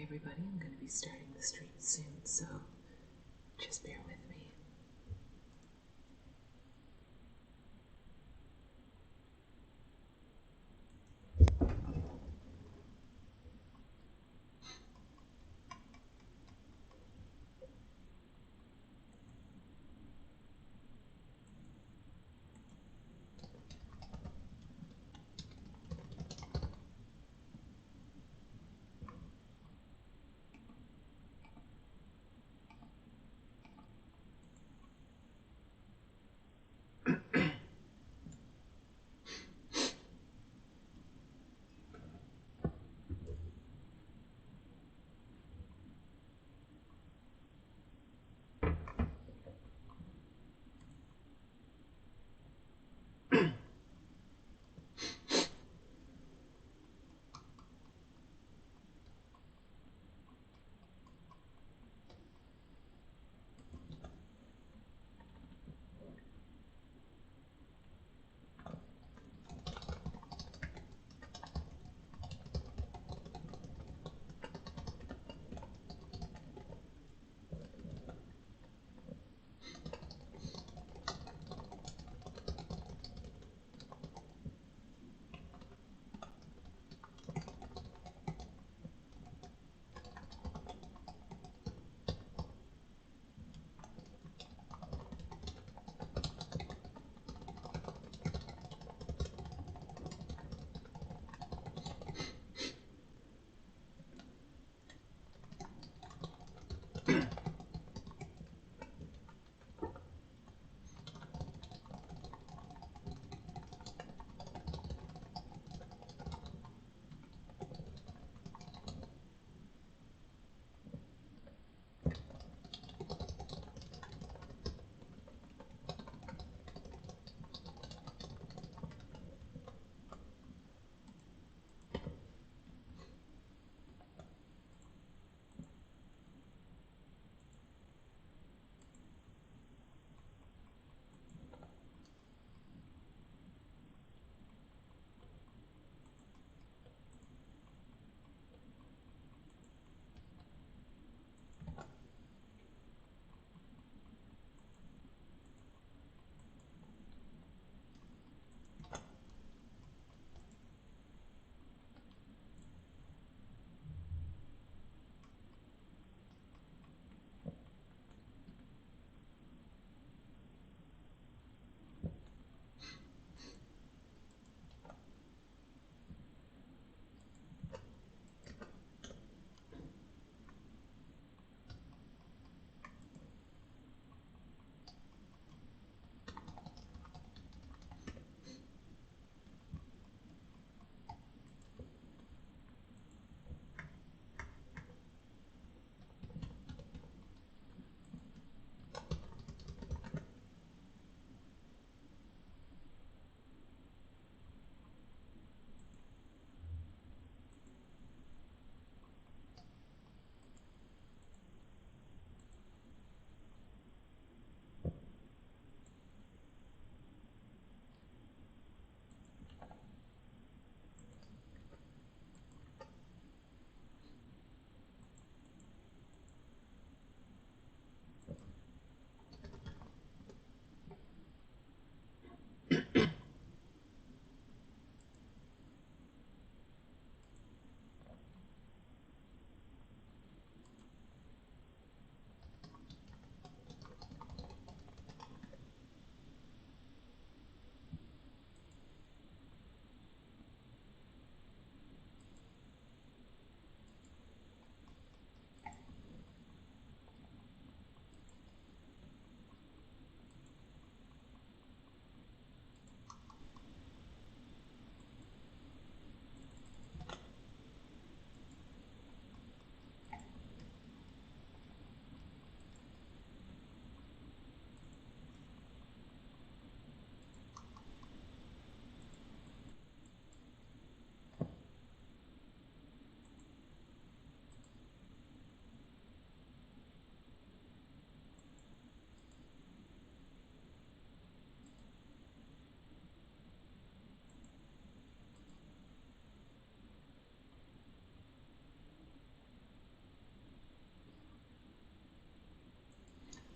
everybody, I'm going to be starting the stream soon, so just bear with me.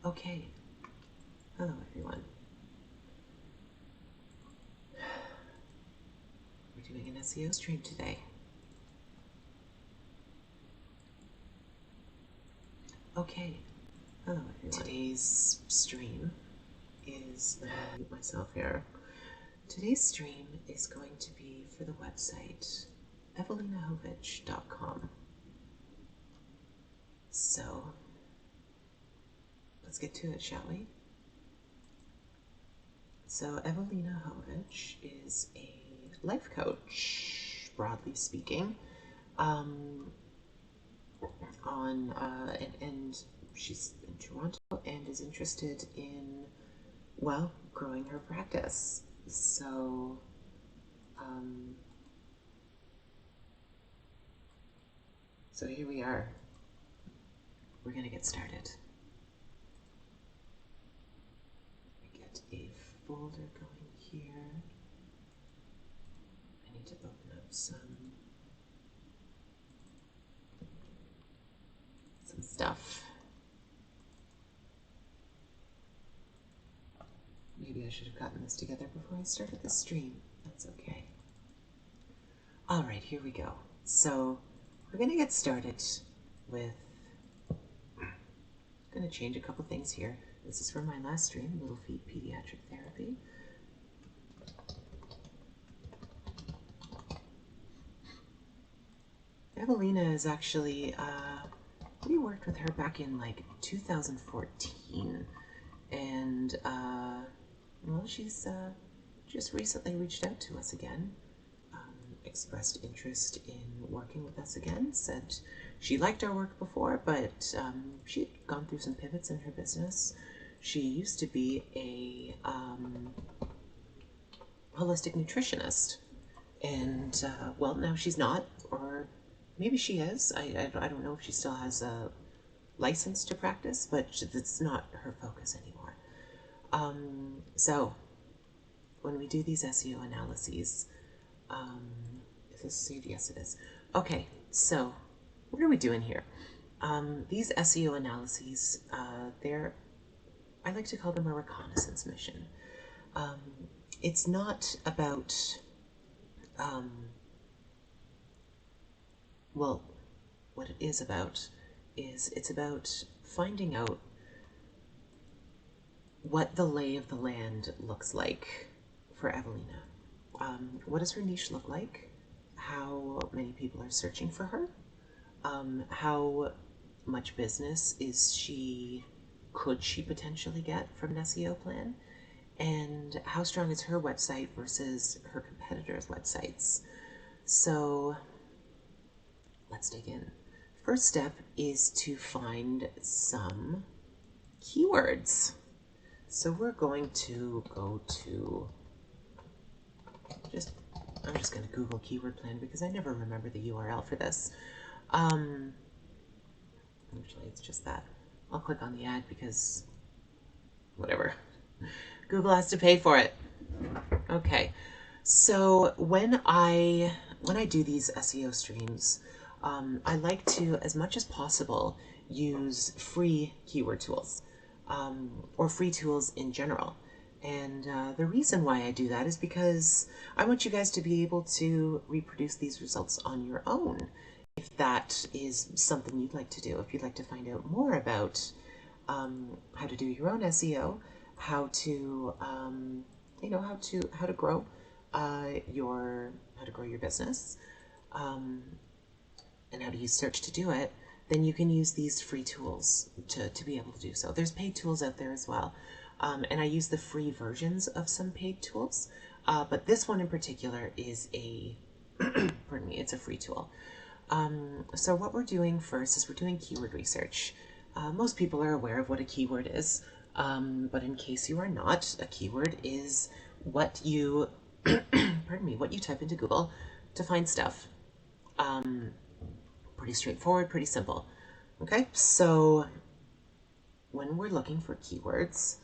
Okay. Hello, everyone. We're doing an SEO stream today. Okay. Hello, everyone. Today's stream is, let me mute myself here. Today's stream is going to be for the website evelinahovich.com. So, let's get to it, shall we? So, Evelina Hovich is a life coach, broadly speaking, and she's in Toronto and is interested in, well, growing her practice. So, so here we are. We're gonna get started. Get a folder going here. I need to open up some stuff. Maybe I should have gotten this together before I started the stream. That's okay. All right, here we go. So we're gonna get started with, I'm gonna change a couple things here. This is from my last stream, Little Feet Pediatric Therapy. Evelina is actually, we worked with her back in like 2014, and well, she's just recently reached out to us again, expressed interest in working with us again, said she liked our work before, but she'd gone through some pivots in her business. She used to be a holistic nutritionist, and well, now she's not, or maybe she is. I don't know if she still has a license to practice, but it's not her focus anymore. So when we do these SEO analyses, is this saved? Yes, it is. Okay, so what are we doing here? These SEO analyses, I like to call them a reconnaissance mission. It's not about, well, what it is about is it's about finding out what the lay of the land looks like for Evelina. What does her niche look like? How many people are searching for her? How much business could she potentially get from an SEO plan? And how strong is her website versus her competitors' websites? So let's dig in. First step is to find some keywords. So we're going to go to, I'm just going to Google keyword plan because I never remember the URL for this. Actually, it's just that. I'll click on the ad because whatever. Google has to pay for it. Okay. So when I do these SEO streams, I like to, as much as possible, use free keyword tools, or free tools in general. And the reason why I do that is because I want you guys to be able to reproduce these results on your own, if that is something you'd like to do. If you'd like to find out more about how to do your own SEO, how to how to grow your business, and how to use search to do it, then you can use these free tools to be able to do so. There's paid tools out there as well, and I use the free versions of some paid tools, but this one in particular is a pardon me, it's a free tool. So what we're doing first is we're doing keyword research. Most people are aware of what a keyword is, but in case you are not, a keyword is what you pardon me, what you type into Google to find stuff. Pretty straightforward, pretty simple. Okay, so when we're looking for keywords,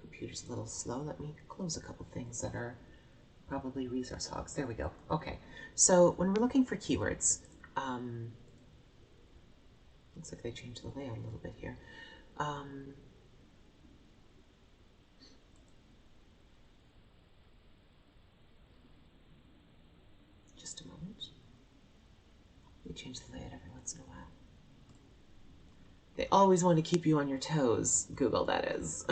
computer's a little slow. Let me close a couple things that are probably resource hogs. There we go. Okay, so when we're looking for keywords, Looks like they changed the layout a little bit here. Just a moment. They change the layout every once in a while. They always want to keep you on your toes, Google, that is.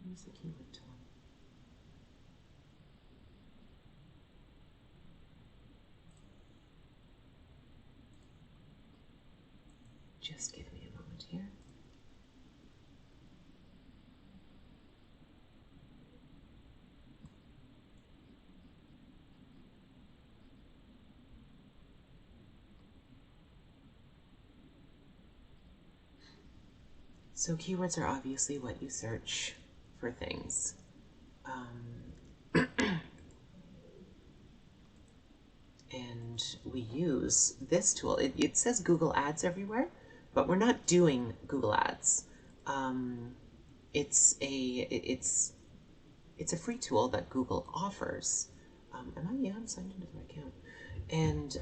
Use the keyword tool. Just give me a moment here. So keywords are obviously what you search for things. And we use this tool. It says Google Ads everywhere, but we're not doing Google Ads. It's a free tool that Google offers. Yeah, I'm signed into the right account. And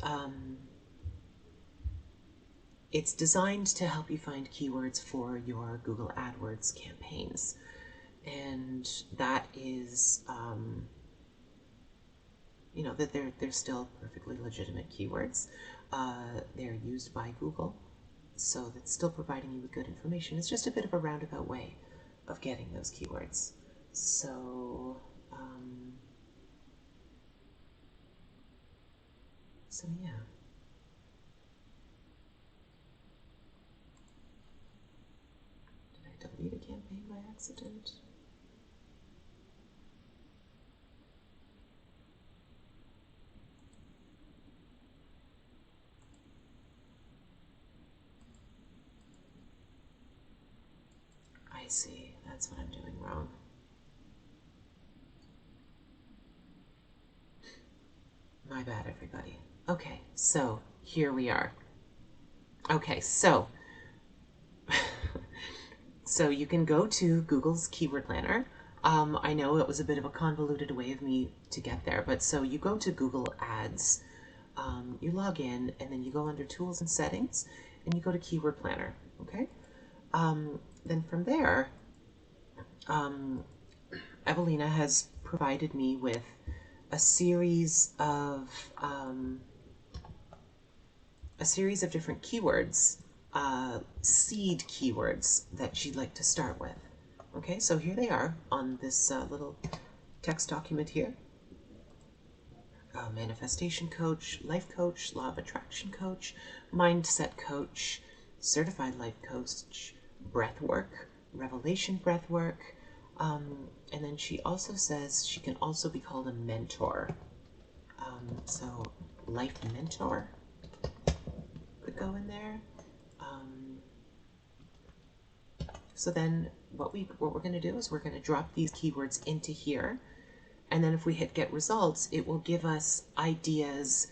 it's designed to help you find keywords for your Google AdWords campaigns. And that is, you know, that they're still perfectly legitimate keywords. They're used by Google, so that's still providing you with good information. It's just a bit of a roundabout way of getting those keywords. So, yeah. Did I delete a campaign by accident? I see. That's what I'm doing wrong. My bad, everybody. Okay, so here we are. Okay, so so you can go to Google's Keyword Planner. I know it was a bit of a convoluted way of me to get there, but so you go to Google Ads, you log in, and then you go under Tools and Settings, and you go to Keyword Planner, okay? Then from there, Evelina has provided me with a series of different keywords, seed keywords that she'd like to start with. Okay, so here they are on this little text document here. Manifestation coach, life coach, law of attraction coach, mindset coach, certified life coach, breath work, revelation breath work, and then she also says she can also be called a mentor. So life mentor could go in there. So then what we're going to do is we're going to drop these keywords into here, and then if we hit get results, it will give us ideas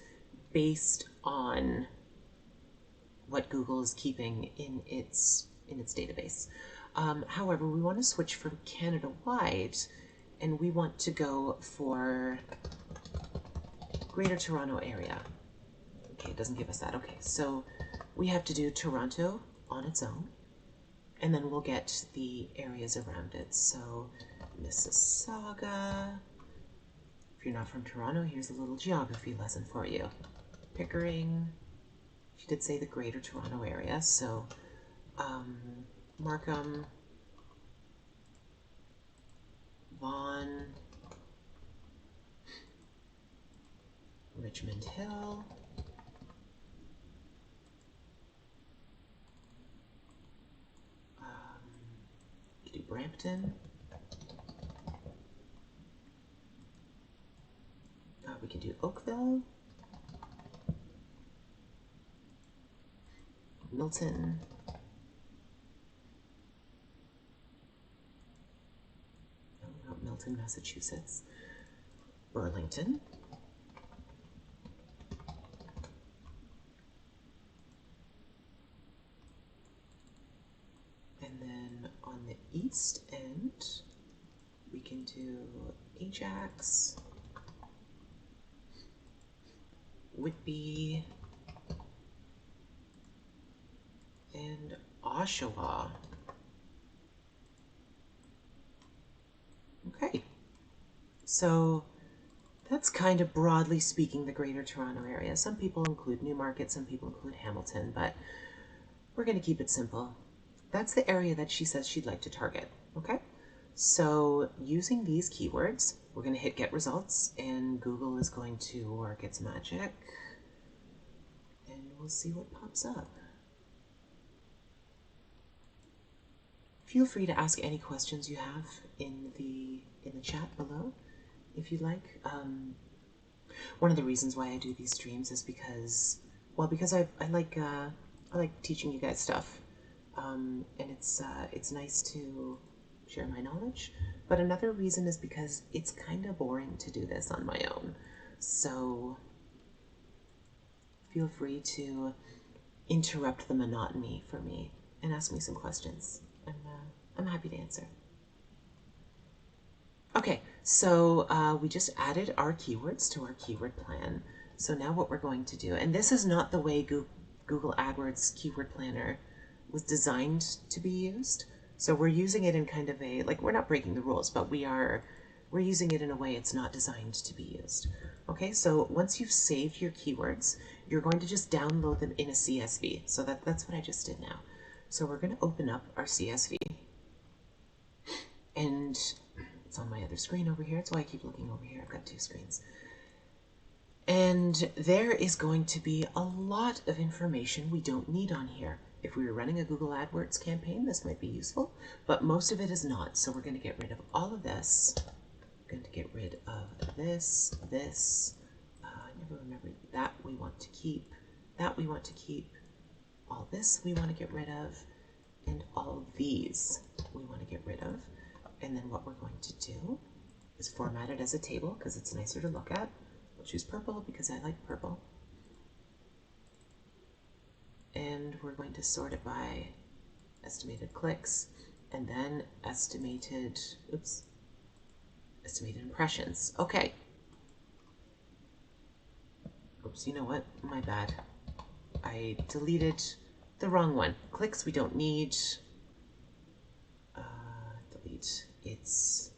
based on what Google is keeping in its database. However, we want to switch from Canada-wide, and we want to go for Greater Toronto Area. Okay, it doesn't give us that. Okay, so we have to do Toronto on its own, and then we'll get the areas around it. So Mississauga. If you're not from Toronto, here's a little geography lesson for you. Pickering. She did say the Greater Toronto Area, so Markham, Vaughan, Richmond Hill, you could do Brampton, we can do Oakville, Milton, not Milton, Massachusetts, Burlington, and then on the east end, do Ajax, Whitby, and Oshawa. Okay, so that's kind of broadly speaking the Greater Toronto Area. Some people include Newmarket, some people include Hamilton, but we're going to keep it simple. That's the area that she says she'd like to target, okay? So using these keywords, we're going to hit get results, and Google is going to work its magic, and we'll see what pops up. Feel free to ask any questions you have in the chat below, if you'd like. One of the reasons why I do these streams is because I like teaching you guys stuff, and it's nice to share my knowledge. But another reason is because it's kind of boring to do this on my own. So feel free to interrupt the monotony for me and ask me some questions. I'm happy to answer. Okay, so we just added our keywords to our keyword plan. So now what we're going to do, and this is not the way Google AdWords Keyword Planner was designed to be used. So we're using it in kind of a, like, we're not breaking the rules, but we're using it in a way it's not designed to be used. Okay, so once you've saved your keywords, you're going to just download them in a CSV. So that's what I just did now. So we're going to open up our CSV. And it's on my other screen over here. That's why I keep looking over here. I've got two screens. And there is going to be a lot of information we don't need on here. If we were running a Google AdWords campaign, this might be useful, but most of it is not. So we're going to get rid of all of this. We're going to get rid of this. I never remember that we want to keep. That we want to keep. All this we want to get rid of. And all of these we want to get rid of. And then what we're going to do is format it as a table because it's nicer to look at. We'll choose purple because I like purple. And we're going to sort it by estimated clicks and then estimated impressions. Okay. Oops, you know what? My bad. I deleted the wrong one. Clicks we don't need. Delete. It's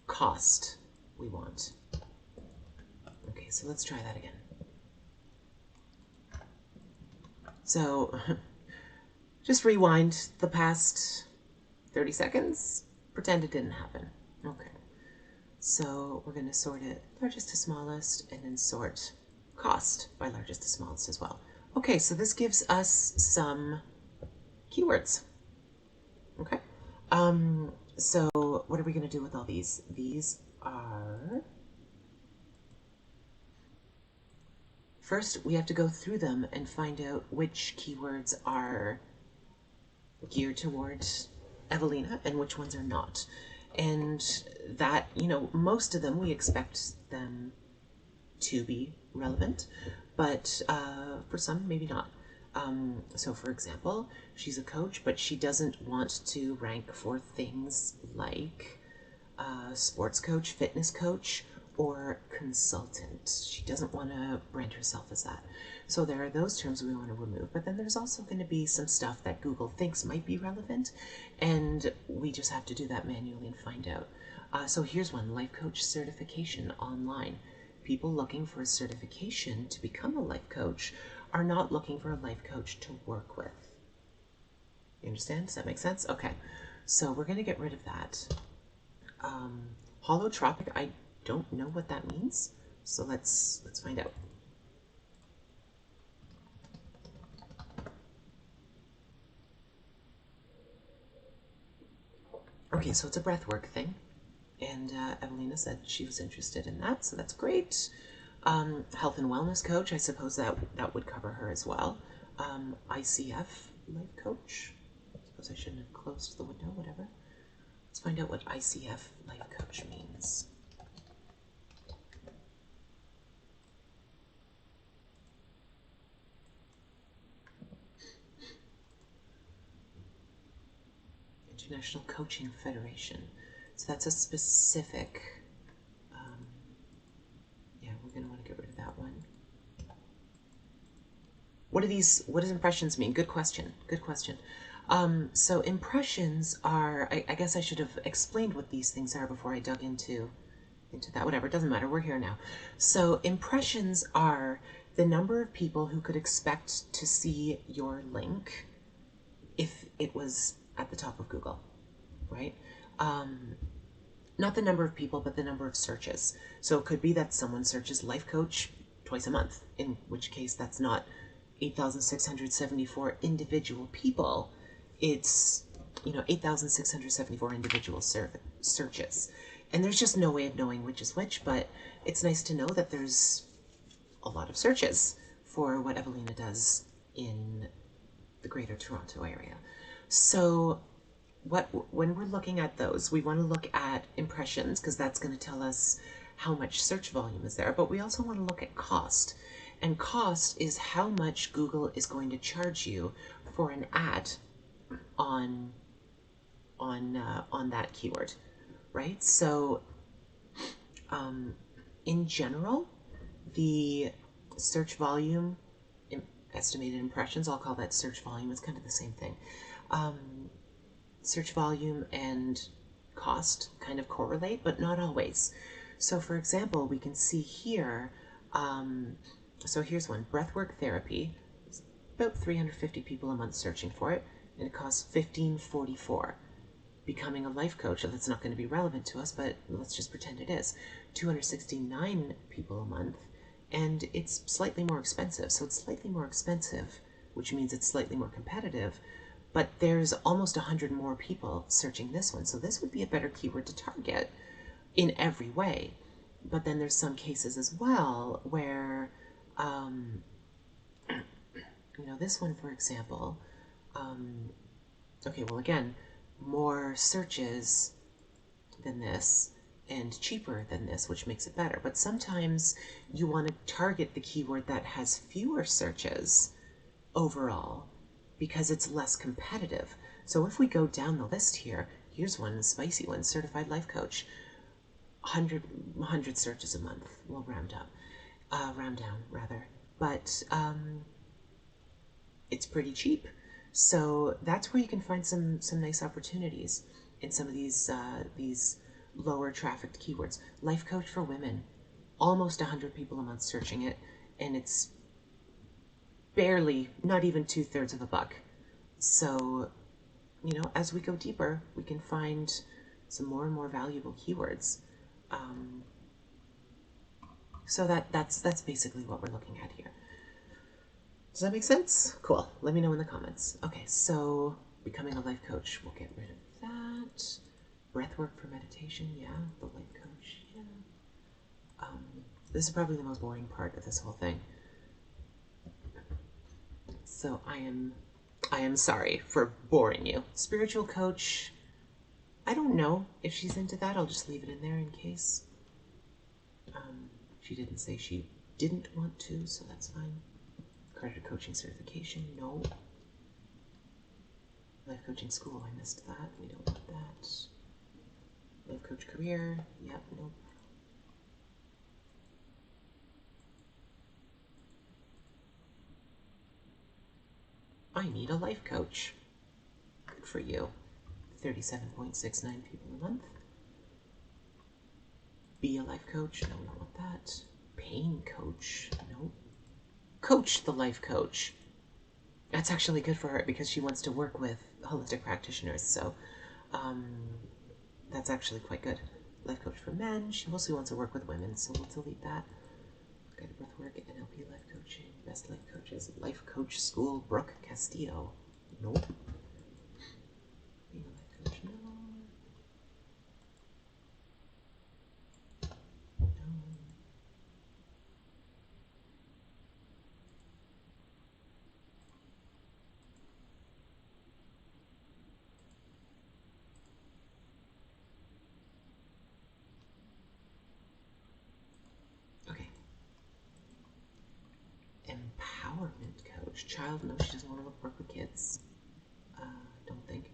cost we want. Okay, so let's try that again. So just rewind the past 30 seconds. Pretend it didn't happen. Okay. So we're going to sort it largest to smallest and then sort cost by largest to smallest as well. Okay, so this gives us some keywords. Okay. So what are we going to do with all these? These are... First, we have to go through them and find out which keywords are geared towards Evelina and which ones are not. And that, you know, most of them we expect them to be relevant, but for some, maybe not. So for example, she's a coach, but she doesn't want to rank for things like sports coach, fitness coach, or consultant. She doesn't want to brand herself as that. So there are those terms we want to remove, but then there's also going to be some stuff that Google thinks might be relevant, and we just have to do that manually and find out. So here's one, life coach certification online. People looking for a certification to become a life coach are not looking for a life coach to work with. You understand? Does that make sense? Okay, so we're going to get rid of that. Holotropic, I don't know what that means, so let's find out. Okay, so it's a breathwork thing, and Evelina said she was interested in that, so that's great. Health and wellness coach, I suppose that would cover her as well. ICF life coach. I suppose I shouldn't have closed the window, whatever. Let's find out what ICF life coach means. International Coaching Federation. So that's a specific, yeah, we're going to want to get rid of that one. What does impressions mean? Good question. Good question. So impressions are, I guess I should have explained what these things are before I dug into that. Whatever, it doesn't matter. We're here now. So impressions are the number of people who could expect to see your link if it was at the top of Google, right? Not the number of people, but the number of searches. So it could be that someone searches life coach twice a month, in which case that's not 8,674 individual people. It's, 8,674 individual searches. And there's just no way of knowing which is which, but it's nice to know that there's a lot of searches for what Evelina does in the Greater Toronto area. So when we're looking at those, we want to look at impressions because that's going to tell us how much search volume is there, but we also want to look at cost. And cost is how much Google is going to charge you for an ad on that keyword, right? So in general, the search volume, estimated impressions, I'll call that search volume, it's kind of the same thing. Search volume and cost kind of correlate, but not always. So for example, we can see here, so here's one, breathwork therapy. It's about 350 people a month searching for it, and it costs $15.44. Becoming a life coach, so that's not going to be relevant to us, but let's just pretend it is. 269 people a month, and it's slightly more expensive. So it's slightly more expensive, which means it's slightly more competitive, but there's almost 100 more people searching this one. So this would be a better keyword to target in every way. But then there's some cases as well where, this one, for example, okay, well, again, more searches than this and cheaper than this, which makes it better. But sometimes you want to target the keyword that has fewer searches overall because it's less competitive. So if we go down the list here, here's one, the spicy one, certified life coach, 100 searches a month. We'll round down rather. But it's pretty cheap. So that's where you can find some nice opportunities in some of these lower trafficked keywords. Life coach for women, almost 100 people a month searching it, and it's barely, not even 2/3 of a buck. So, as we go deeper, we can find some more and more valuable keywords. So that's basically what we're looking at here. Does that make sense? Cool. Let me know in the comments. Okay, so becoming a life coach, we'll get rid of that. Breathwork for meditation, yeah. The life coach, yeah. This is probably the most boring part of this whole thing. So I am sorry for boring you. Spiritual coach, I don't know if she's into that. I'll just leave it in there in case. She didn't say she didn't want to, so that's fine. Accredited coaching certification, no. Life coaching school, I missed that. We don't want that. Life coach career, yep, nope. I need a life coach. Good for you. 37.69 people a month. Be a life coach, no, we don't want that. Pain coach, no. Coach the life coach. That's actually good for her because she wants to work with holistic practitioners, so that's actually quite good. Life coach for men, she mostly wants to work with women, so we'll delete that. Guided breathwork, NLP life coaching, best life coaches, life coach school, Brooke Castillo. Nope. Being a life coach, no. Okay. Empowerment coach. Child, no, she doesn't want to work with kids. Don't think.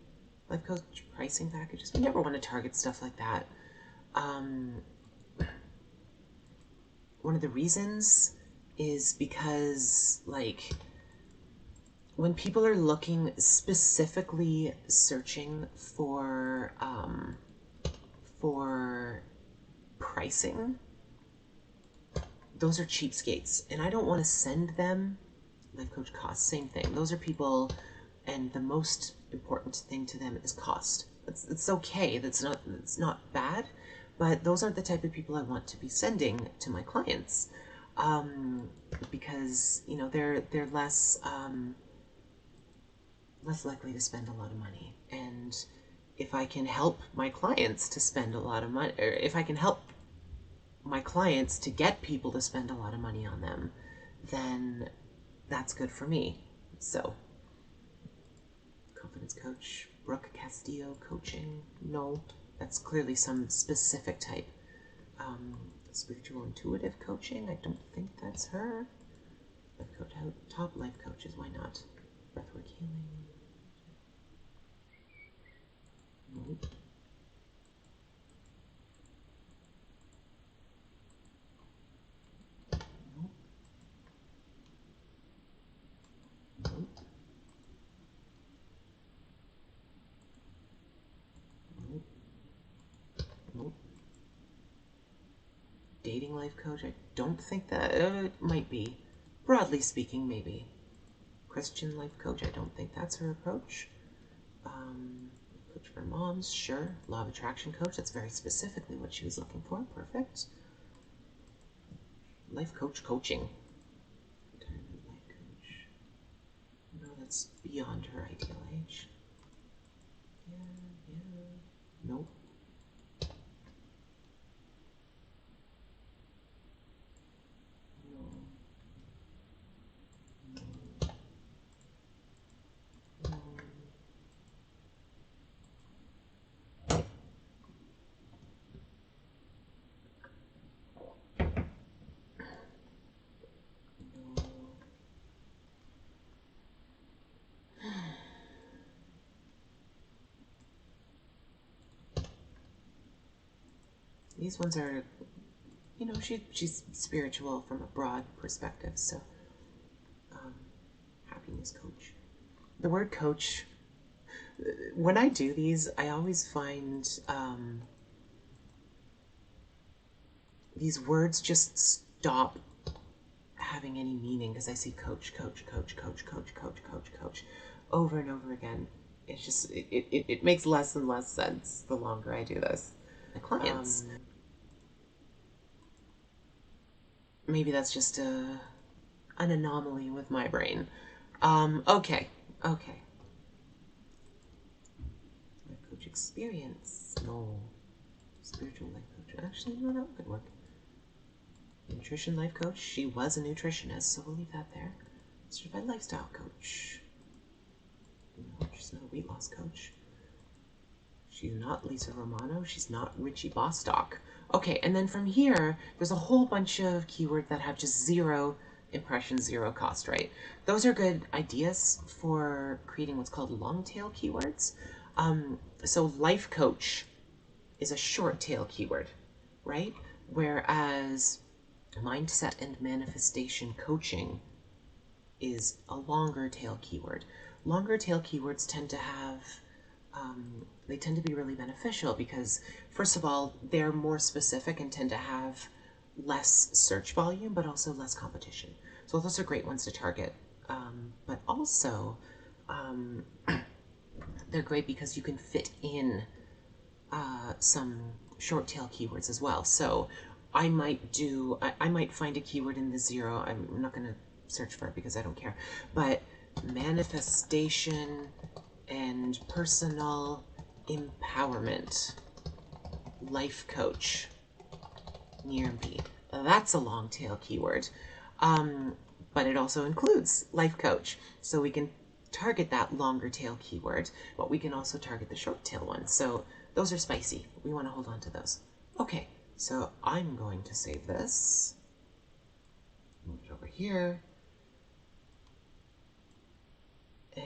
life coach pricing packages. We never want to target stuff like that. One of the reasons is because, like, when people are looking, specifically searching for pricing, those are cheapskates, and I don't want to send them life coach costs. Same thing. Those are people, and the most important thing to them is cost. It's okay. It's not bad, but those aren't the type of people I want to be sending to my clients, because they're less likely to spend a lot of money. And if I can help my clients to spend a lot of money, or if I can help my clients to get people to spend a lot of money on them, then that's good for me. So, confidence coach, Brooke Castillo coaching. No, that's clearly some specific type. Spiritual intuitive coaching. I don't think that's her. Life coach, top life coaches. Why not? Breathwork healing. Nope. Dating life coach? I don't think that. It might be. Broadly speaking, maybe. Christian life coach? I don't think that's her approach. Coach for moms? Sure. Law of attraction coach? That's very specifically what she was looking for. Perfect. Life coach coaching. Retirement life coach. No, that's beyond her ideal age. Yeah. Nope. These ones are, she's spiritual from a broad perspective, so happiness coach. The word coach, when I do these, I always find these words just stop having any meaning because I see coach over and over again. It's just, it makes less and less sense the longer I do this. My clients. Maybe that's just an anomaly with my brain. Okay. Life coach experience. No. Spiritual life coach. Actually, no, that could work. Nutrition life coach. She was a nutritionist, so we'll leave that there. Certified lifestyle coach. No, she's not a weight loss coach. She's not Lisa Romano. She's not Richie Bostock. Okay, and then from here, there's a whole bunch of keywords that have just zero impressions, zero cost, right? Those are good ideas for creating what's called long tail keywords. So life coach is a short tail keyword, right? Whereas mindset and manifestation coaching is a longer tail keyword. Longer tail keywords tend to have they tend to be really beneficial because, first of all, they're more specific and tend to have less search volume, but also less competition. So those are great ones to target. But also, they're great because you can fit in some short tail keywords as well. So I might find a keyword in the zero. I'm not going to search for it because I don't care. But manifestation and personal empowerment life coach near me. That's a long tail keyword. But it also includes life coach. So we can target that longer tail keyword, but we can also target the short tail one. So those are spicy. We want to hold on to those. Okay, so I'm going to save this. Move it over here. And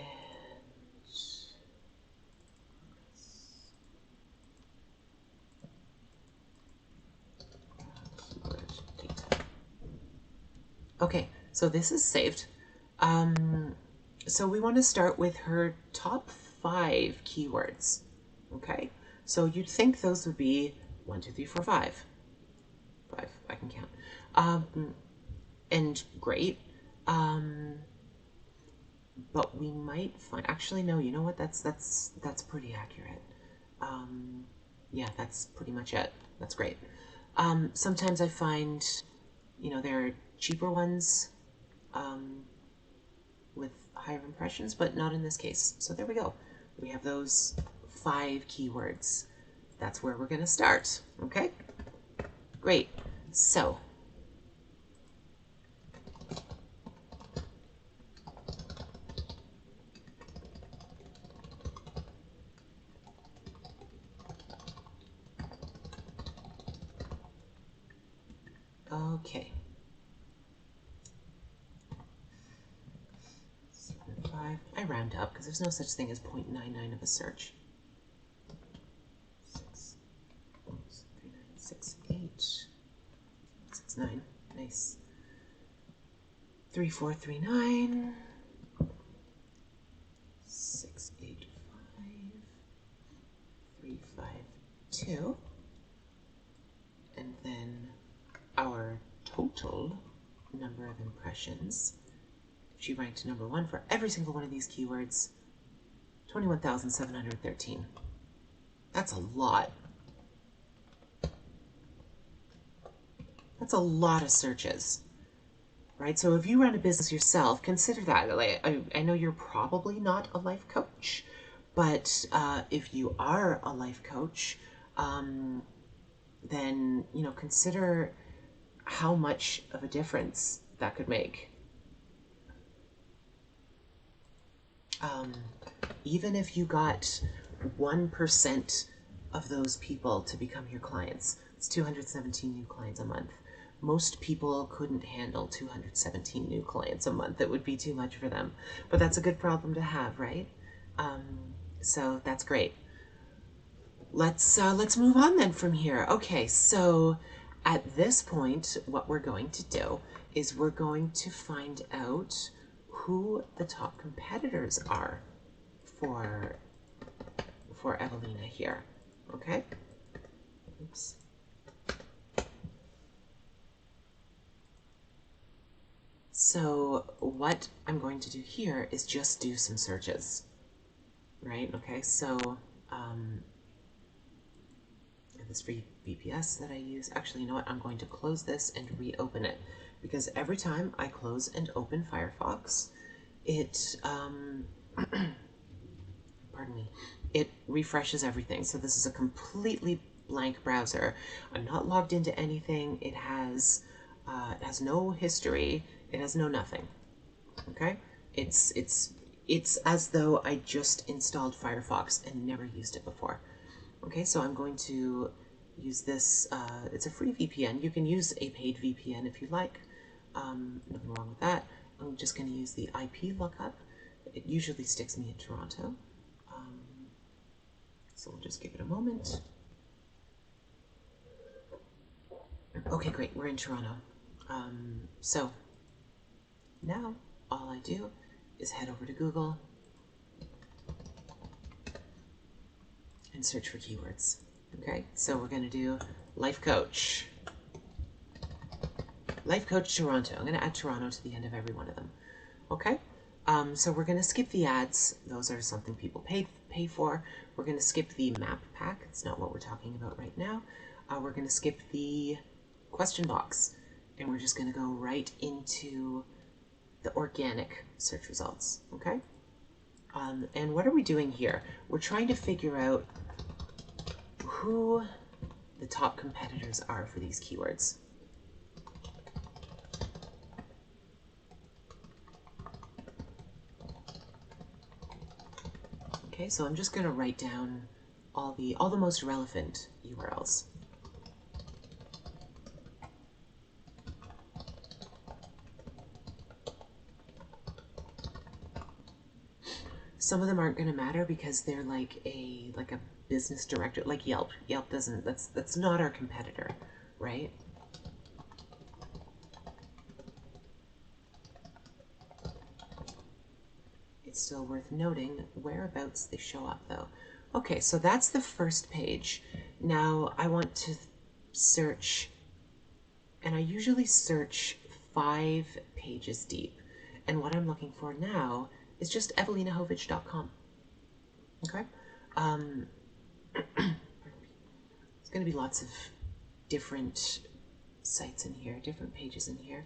Okay, so this is saved. So we want to start with her top 5 keywords. Okay, so you'd think those would be 1, 2, 3, 4, 5. 5, I can count. And great. But we might find, actually, no, you know what? That's pretty accurate. Yeah, that's pretty much it. That's great. Sometimes I find, there are cheaper ones with higher impressions, but not in this case. So there we go. We have those 5 keywords. That's where we're going to start. Okay? Great. So, okay. 7.5. I round up because there's no such thing as 0.99 of a search. 6, 3, 9, 6, 8, 6, 9. Nice. 3, 4, 3, 9. 6, 8, 5. 3, 5, 2. And then our total number of impressions. She ranked number 1 for every single one of these keywords. 21,713. That's a lot. That's a lot of searches, right? So if you run a business yourself, consider that. Like, I know you're probably not a life coach, but if you are a life coach, then consider how much of a difference that could make. Even if you got 1% of those people to become your clients, it's 217 new clients a month. Most people couldn't handle 217 new clients a month. It would be too much for them. But that's a good problem to have, right? So that's great. Let's move on then from here. Okay, so at this point, what we're going to do is we're going to find out who the top competitors are for Evelina here. Okay? Oops. So what I'm going to do here is just do some searches, right? Okay, so this free VPS that I use. Actually, you know what? I'm going to close this and reopen it, because every time I close and open Firefox, it pardon me, it refreshes everything. So this is a completely blank browser. I'm not logged into anything. It has no history. It has no nothing. Okay, it's as though I just installed Firefox and never used it before. Okay, so I'm going to use this. It's a free VPN. You can use a paid VPN if you like. Nothing wrong with that. I'm just going to use the IP lookup. It usually sticks me in Toronto. So we'll just give it a moment. Okay, great. We're in Toronto. So now all I do is head over to Google and search for keywords. Okay, so we're going to do life coach. Life coach Toronto. I'm going to add Toronto to the end of every one of them. Okay, so we're going to skip the ads. Those are something people pay for. We're going to skip the map pack. It's not what we're talking about right now. We're going to skip the question box, and we're just going to go right into the organic search results. Okay, and what are we doing here? We're trying to figure out who the top competitors are for these keywords. Okay, so I'm just going to write down all the most relevant URLs. Some of them aren't going to matter because they're like a business director, like Yelp. Yelp doesn't. That's not our competitor, right? it's still worth noting whereabouts they show up though. Okay, so that's the first page. Now I want to search, and I usually search 5 pages deep. And what I'm looking for now is just evelinahovich.com. Okay? There's going to be lots of different sites in here, different pages in here.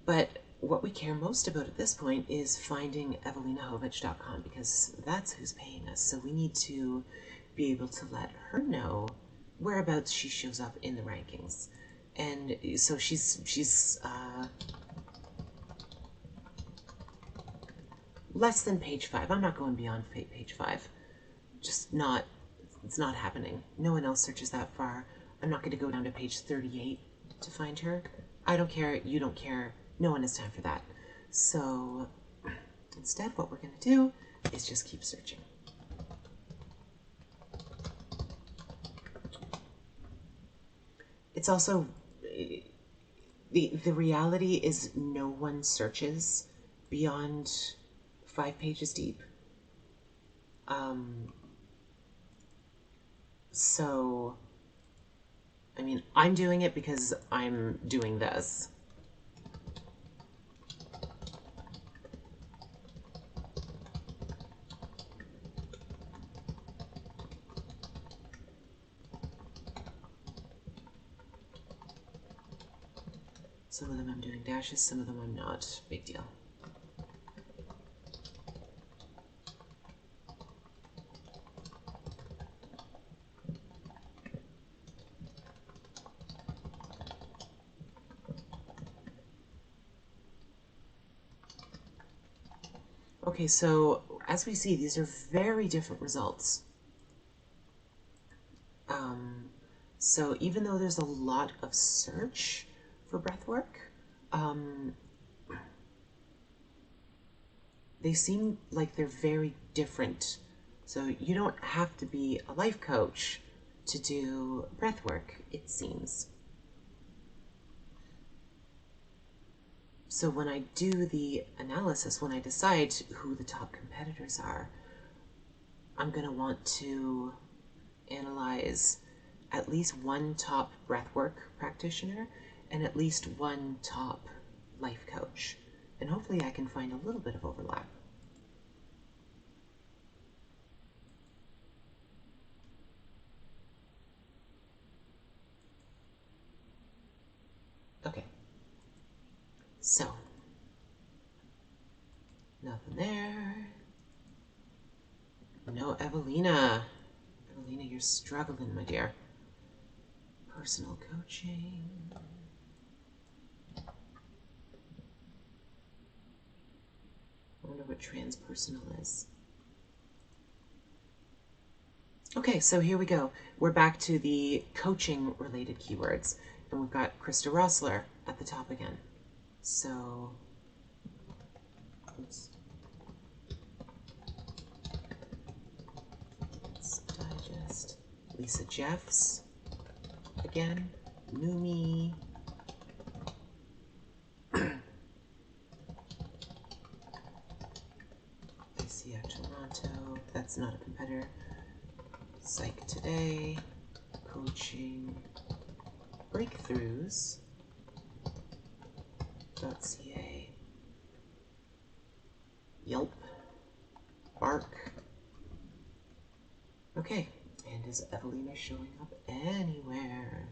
But what we care most about at this point is finding evelinahovich.com, because that's who's paying us. So we need to be able to let her know whereabouts she shows up in the rankings. And so she's less than page 5. I'm not going beyond page 5. Just not, it's not happening. No one else searches that far. I'm not going to go down to page 38 to find her. I don't care, you don't care, no one has time for that. So instead what we're going to do is just keep searching. It's also, the reality is no one searches beyond 5 pages deep. So, I mean, I'm doing it because I'm doing this. Some of them I'm doing dashes, some of them I'm not. Big deal. Okay, so as we see, these are very different results. So even though there's a lot of search for breathwork, they seem like they're very different. So you don't have to be a life coach to do breathwork, it seems. So when I do the analysis, when I decide who the top competitors are, I'm going to want to analyze at least one top breathwork practitioner and at least one top life coach. And hopefully I can find a little bit of overlap. Okay. So, nothing there. No Evelina. Evelina, you're struggling, my dear. Personal coaching. I wonder what transpersonal is. Okay, so here we go. We're back to the coaching related keywords. And we've got Krista Rossler at the top again. So, oops. Let's digest. Lisa Jeffs again. Numi. ICF Toronto. That's not a competitor. Psych Today. Coaching. Breakthroughs.ca. Yelp. Bark. Okay, and is Evelina showing up anywhere?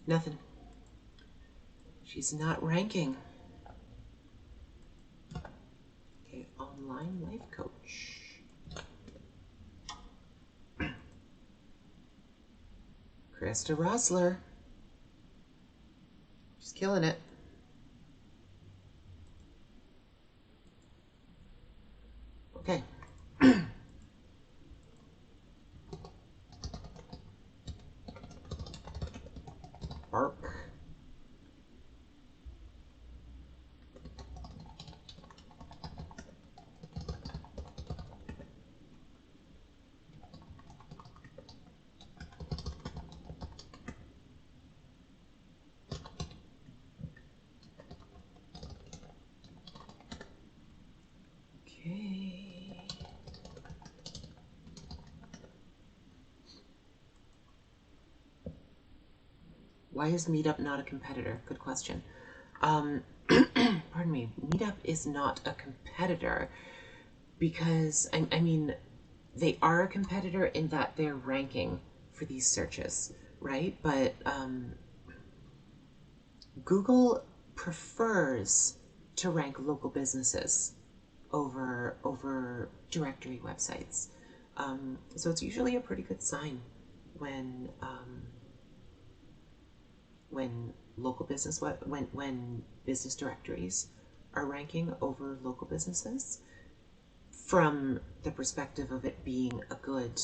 Nothing. She's not ranking. Okay, online life coach. Krista Rossler. Killing it. Okay. Bark. Okay. Why is Meetup not a competitor? Good question. Pardon me. Meetup is not a competitor because, I mean, they are a competitor in that they're ranking for these searches, right? But Google prefers to rank local businesses over directory websites. So it's usually a pretty good sign when local business when business directories are ranking over local businesses from the perspective of it being a good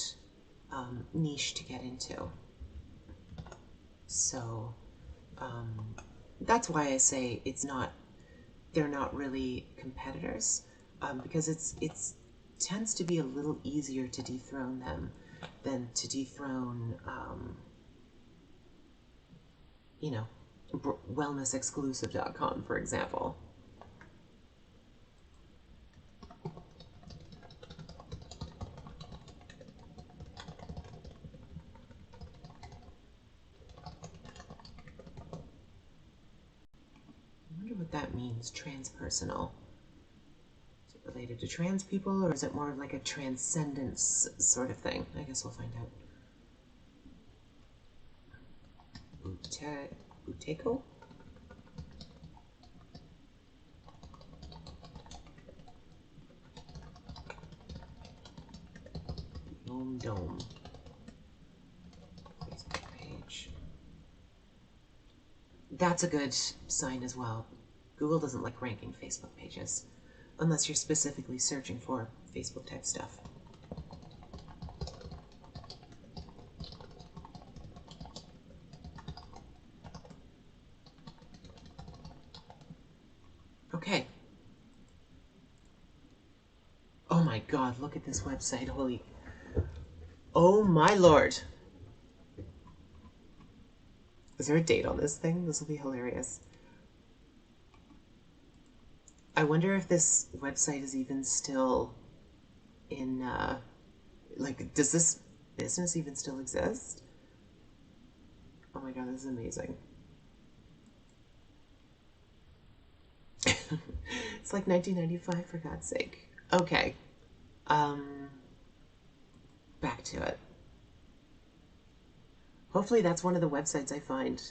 niche to get into. So that's why I say they're not really competitors, because it's tends to be a little easier to dethrone them than to dethrone wellnessexclusive.com, for example. I wonder what that means, transpersonal. Is it related to trans people, or is it more of like a transcendence sort of thing? I guess we'll find out. Buteco? Dome. Facebook page. That's a good sign as well. Google doesn't like ranking Facebook pages unless you're specifically searching for Facebook type stuff. Okay. Oh my god, look at this website. Holy. Oh my lord. Is there a date on this thing? This will be hilarious. I wonder if this website is even still in, like, does this business even still exist? Oh my god, this is amazing. It's like 1995, for God's sake. Okay. Back to it. Hopefully that's one of the websites I find.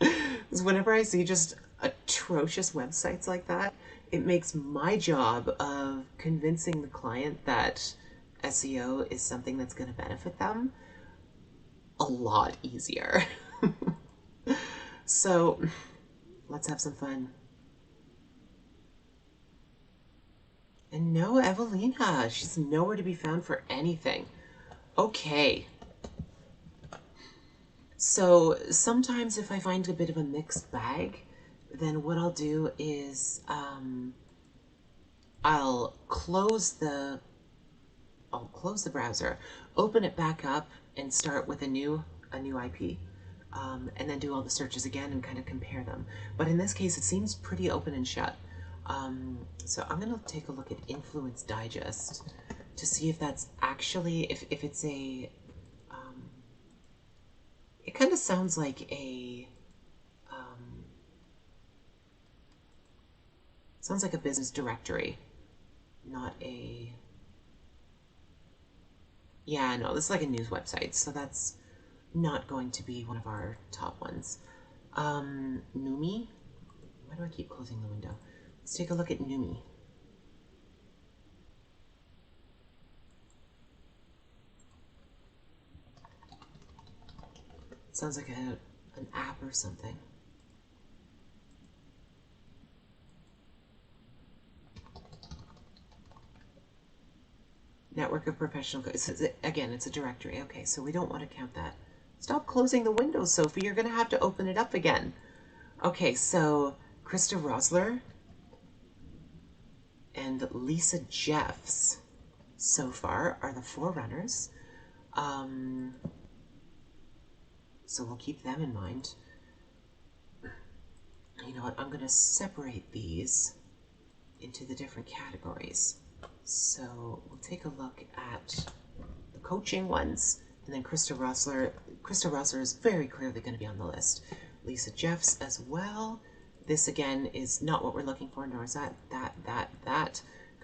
Because whenever I see just atrocious websites like that, it makes my job of convincing the client that SEO is something that's going to benefit them a lot easier. So let's have some fun. And no, Evelina, she's nowhere to be found for anything. Okay. So sometimes if I find a bit of a mixed bag, then what I'll do is I'll close the browser, open it back up, and start with a new IP, and then do all the searches again and kind of compare them. But in this case, it seems pretty open and shut. So I'm gonna take a look at Influence Digest to see if that's actually if it's a. It kind of sounds like a. Sounds like a business directory, not a. Yeah, no, this is like a news website, so that's not going to be one of our top ones. Numi? Why do I keep closing the window? Let's take a look at Numi. Sounds like an app or something. network of professional again, it's a directory. Okay, so we don't want to count that. Stop closing the window, Sophie. You're going to have to open it up again. Okay, so Krista Rosler and Lisa Jeffs so far are the forerunners. So we'll keep them in mind. You know what? I'm going to separate these into the different categories. So we'll take a look at the coaching ones, and then Krista Rosler. Krista Rosler is very clearly going to be on the list. Lisa Jeffs as well. This again is not what we're looking for, nor is that.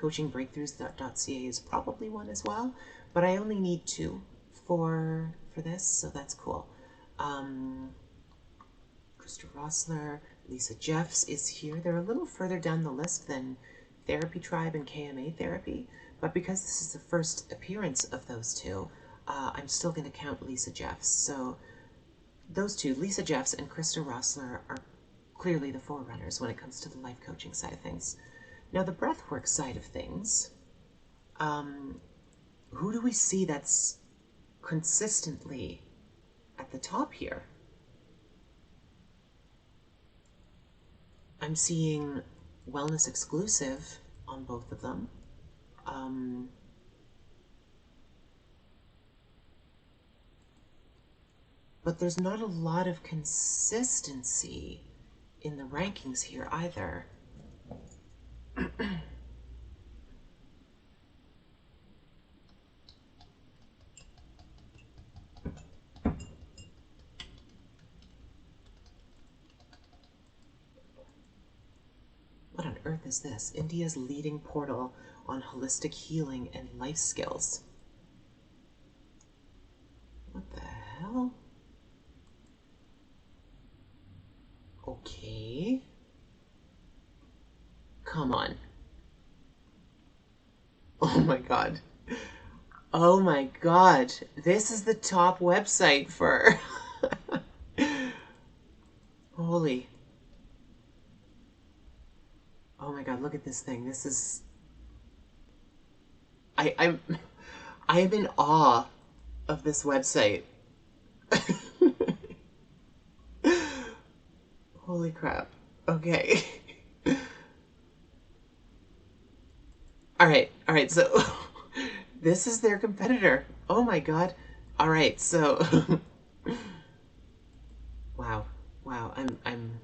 Coachingbreakthroughs.ca is probably one as well, but I only need 2 for this, so that's cool. Krista Rosler, Lisa Jeffs is here. They're a little further down the list than Therapy Tribe and KMA Therapy, but because this is the first appearance of those 2, I'm still going to count Lisa Jeffs. So those 2, Lisa Jeffs and Krista Rosler, are clearly the forerunners when it comes to the life coaching side of things. Now the breathwork side of things, who do we see that's consistently at the top here? I'm seeing Wellness Exclusive on both of them. But there's not a lot of consistency in the rankings here either. What on earth is this? India's leading portal on holistic healing and life skills. What the hell? Okay. Come on. Oh my god. Oh my god. This is the top website for... Holy. Oh my god, look at this thing. This is... I am in awe of this website. Holy crap. Okay. Alright, so this is their competitor. Oh my god. Alright, so wow. I'm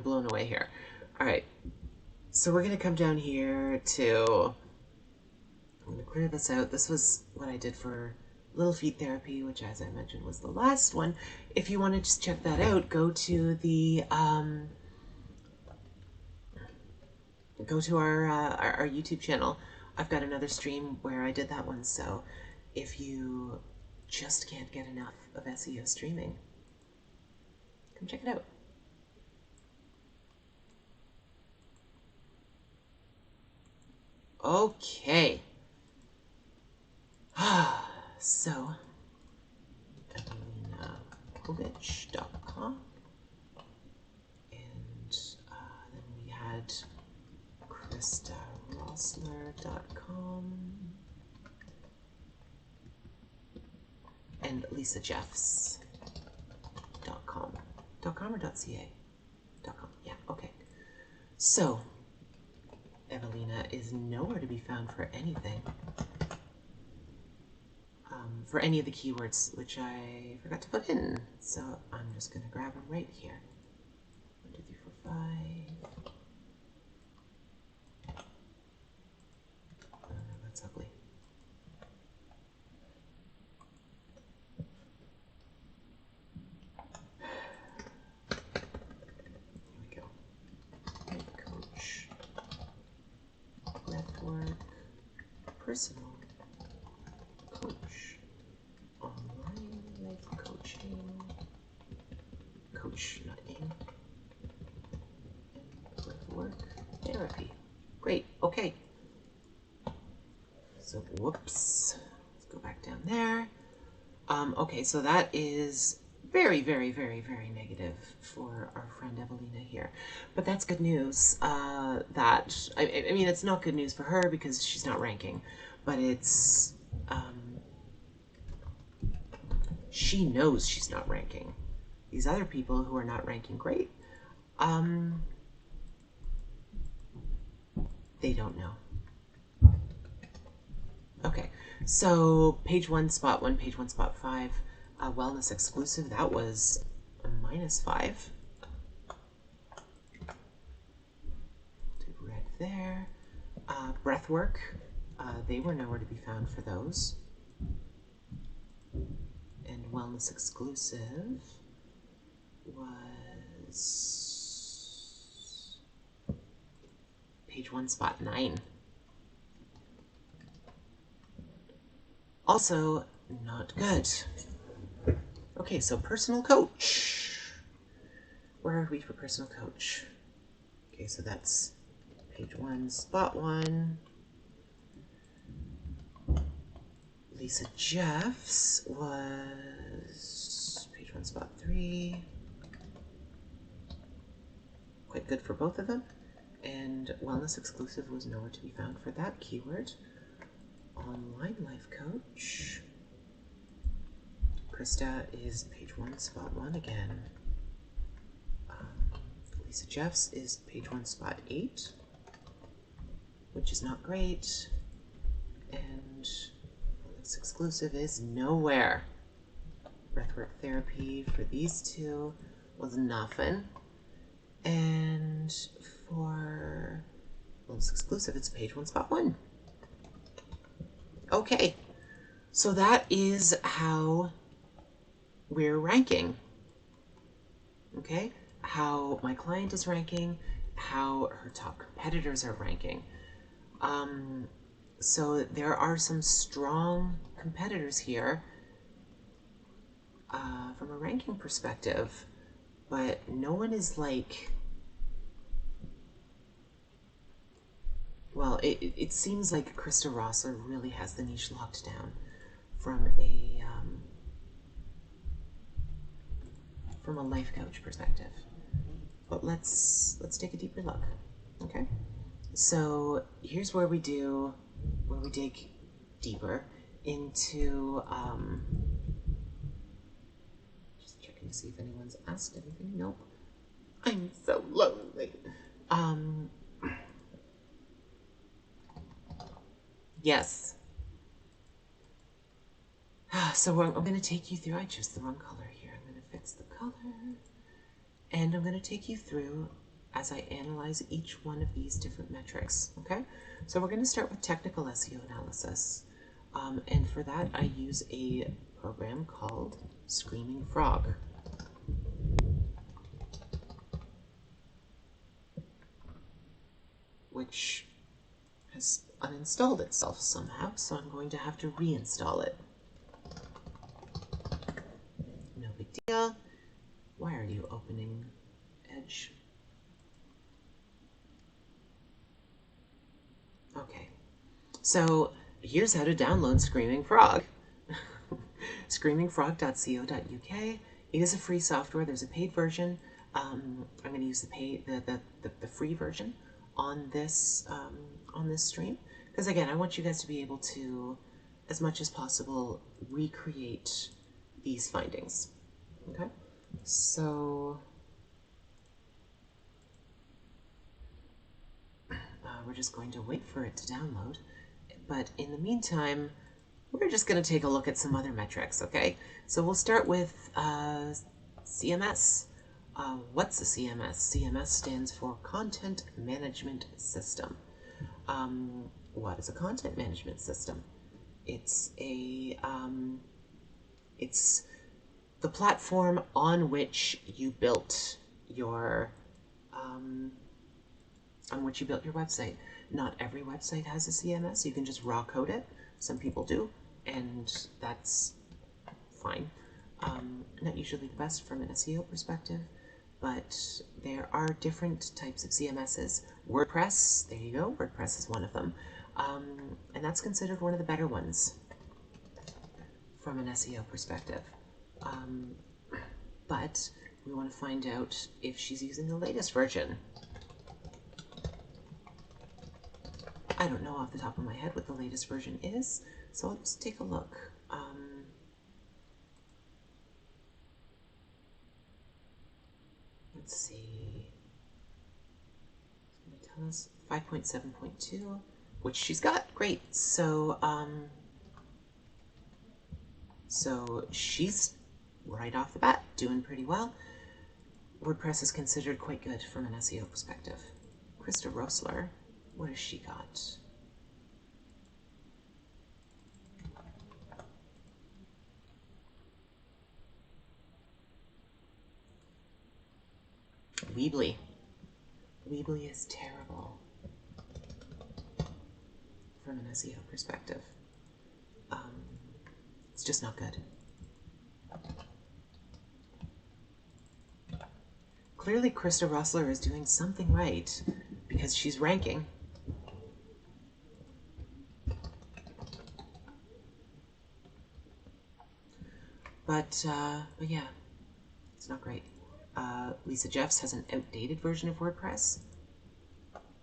blown away here. Alright. So we're gonna come down here to, I'm gonna clear this out. This was what I did for Little Feet Therapy, which, as I mentioned, was the last one. If you want to just check that out, go to the our YouTube channel. I've got another stream where I did that one. So if you just can't get enough of SEO streaming, come check it out. Okay. So, EvelinaKovich.com, and then we had KristaRosler.com and LisaJeffs.com. .com or .ca? .com. Yeah. Okay. So, Evelina is nowhere to be found for anything. For any of the keywords, which I forgot to put in. So I'm just going to grab them right here. 1, 2, 3, 4, 5. Oh, no, that's ugly. Here we go. Life coach, breathwork, personal coach, online life coaching, coach, not in, and breathwork therapy. Great, okay. So, whoops. Let's go back down there. Okay, so that is very, very, very, very negative for our friend Evelina here. But that's good news. I mean, it's not good news for her because she's not ranking, but it's, she knows she's not ranking. These other people who are not ranking great, they don't know. Okay, so page 1, spot 1, page 1, spot 5, wellness exclusive, that was a -5. Do red there. Breath work, they were nowhere to be found for those. And wellness exclusive was page 1, spot 9. Also, not good. Okay, so personal coach. Where are we for personal coach? Okay, so that's page 1, spot 1. Lisa Jeffs was page 1, spot 3. Quite good for both of them. And wellness exclusive was nowhere to be found for that keyword. Online life coach. Krista is page 1, spot 1 again. Lisa Jeffs is page 1, spot 8, which is not great. And wellness exclusive is nowhere. Breathwork therapy for these two was nothing. And for wellness exclusive, it's page 1, spot 1. Okay, so that is how we're ranking. Okay, how my client is ranking, how her top competitors are ranking. So there are some strong competitors here from a ranking perspective, but no one is like, well, it seems like Krista Rossler really has the niche locked down from a life coach perspective. But let's take a deeper look. Okay, so here's where we dig deeper into just checking to see if anyone's asked anything. Nope. I'm so lonely. Yes. So I'm going to take you through, I chose the wrong color here. I'm going to fix the color. And I'm going to take you through as I analyze each one of these different metrics, okay? So we're going to start with technical SEO analysis. And for that, I use a program called Screaming Frog. Which has uninstalled itself somehow, so I'm going to have to reinstall it. No big deal. Why are you opening Edge? Okay, so here's how to download Screaming Frog. screamingfrog.co.uk. It is a free software. There's a paid version. I'm going to use the free version on this stream, because again, I want you guys to be able to, as much as possible, recreate these findings. Okay, so we're just going to wait for it to download. But in the meantime, we're just going to take a look at some other metrics, okay? So we'll start with CMS. What's a CMS? CMS stands for Content Management System. What is a content management system? It's it's the platform on which you built your website. Not every website has a CMS. You can just raw code it. Some people do, and that's fine. Not usually the best from an SEO perspective, but there are different types of CMSs. WordPress, there you go. WordPress is one of them, and that's considered one of the better ones from an SEO perspective. but we want to find out if she's using the latest version. I don't know off the top of my head what the latest version is, so let's take a look. Let's see. It's going to tell us 5.7.2, which she's got. Great. So, so she's right off the bat doing pretty well. WordPress is considered quite good from an SEO perspective. Krista Rosler, what has she got? Weebly. Weebly is terrible from an SEO perspective. It's just not good. Clearly Krista Rosler is doing something right because she's ranking. But yeah, it's not great. Lisa Jeffs has an outdated version of WordPress.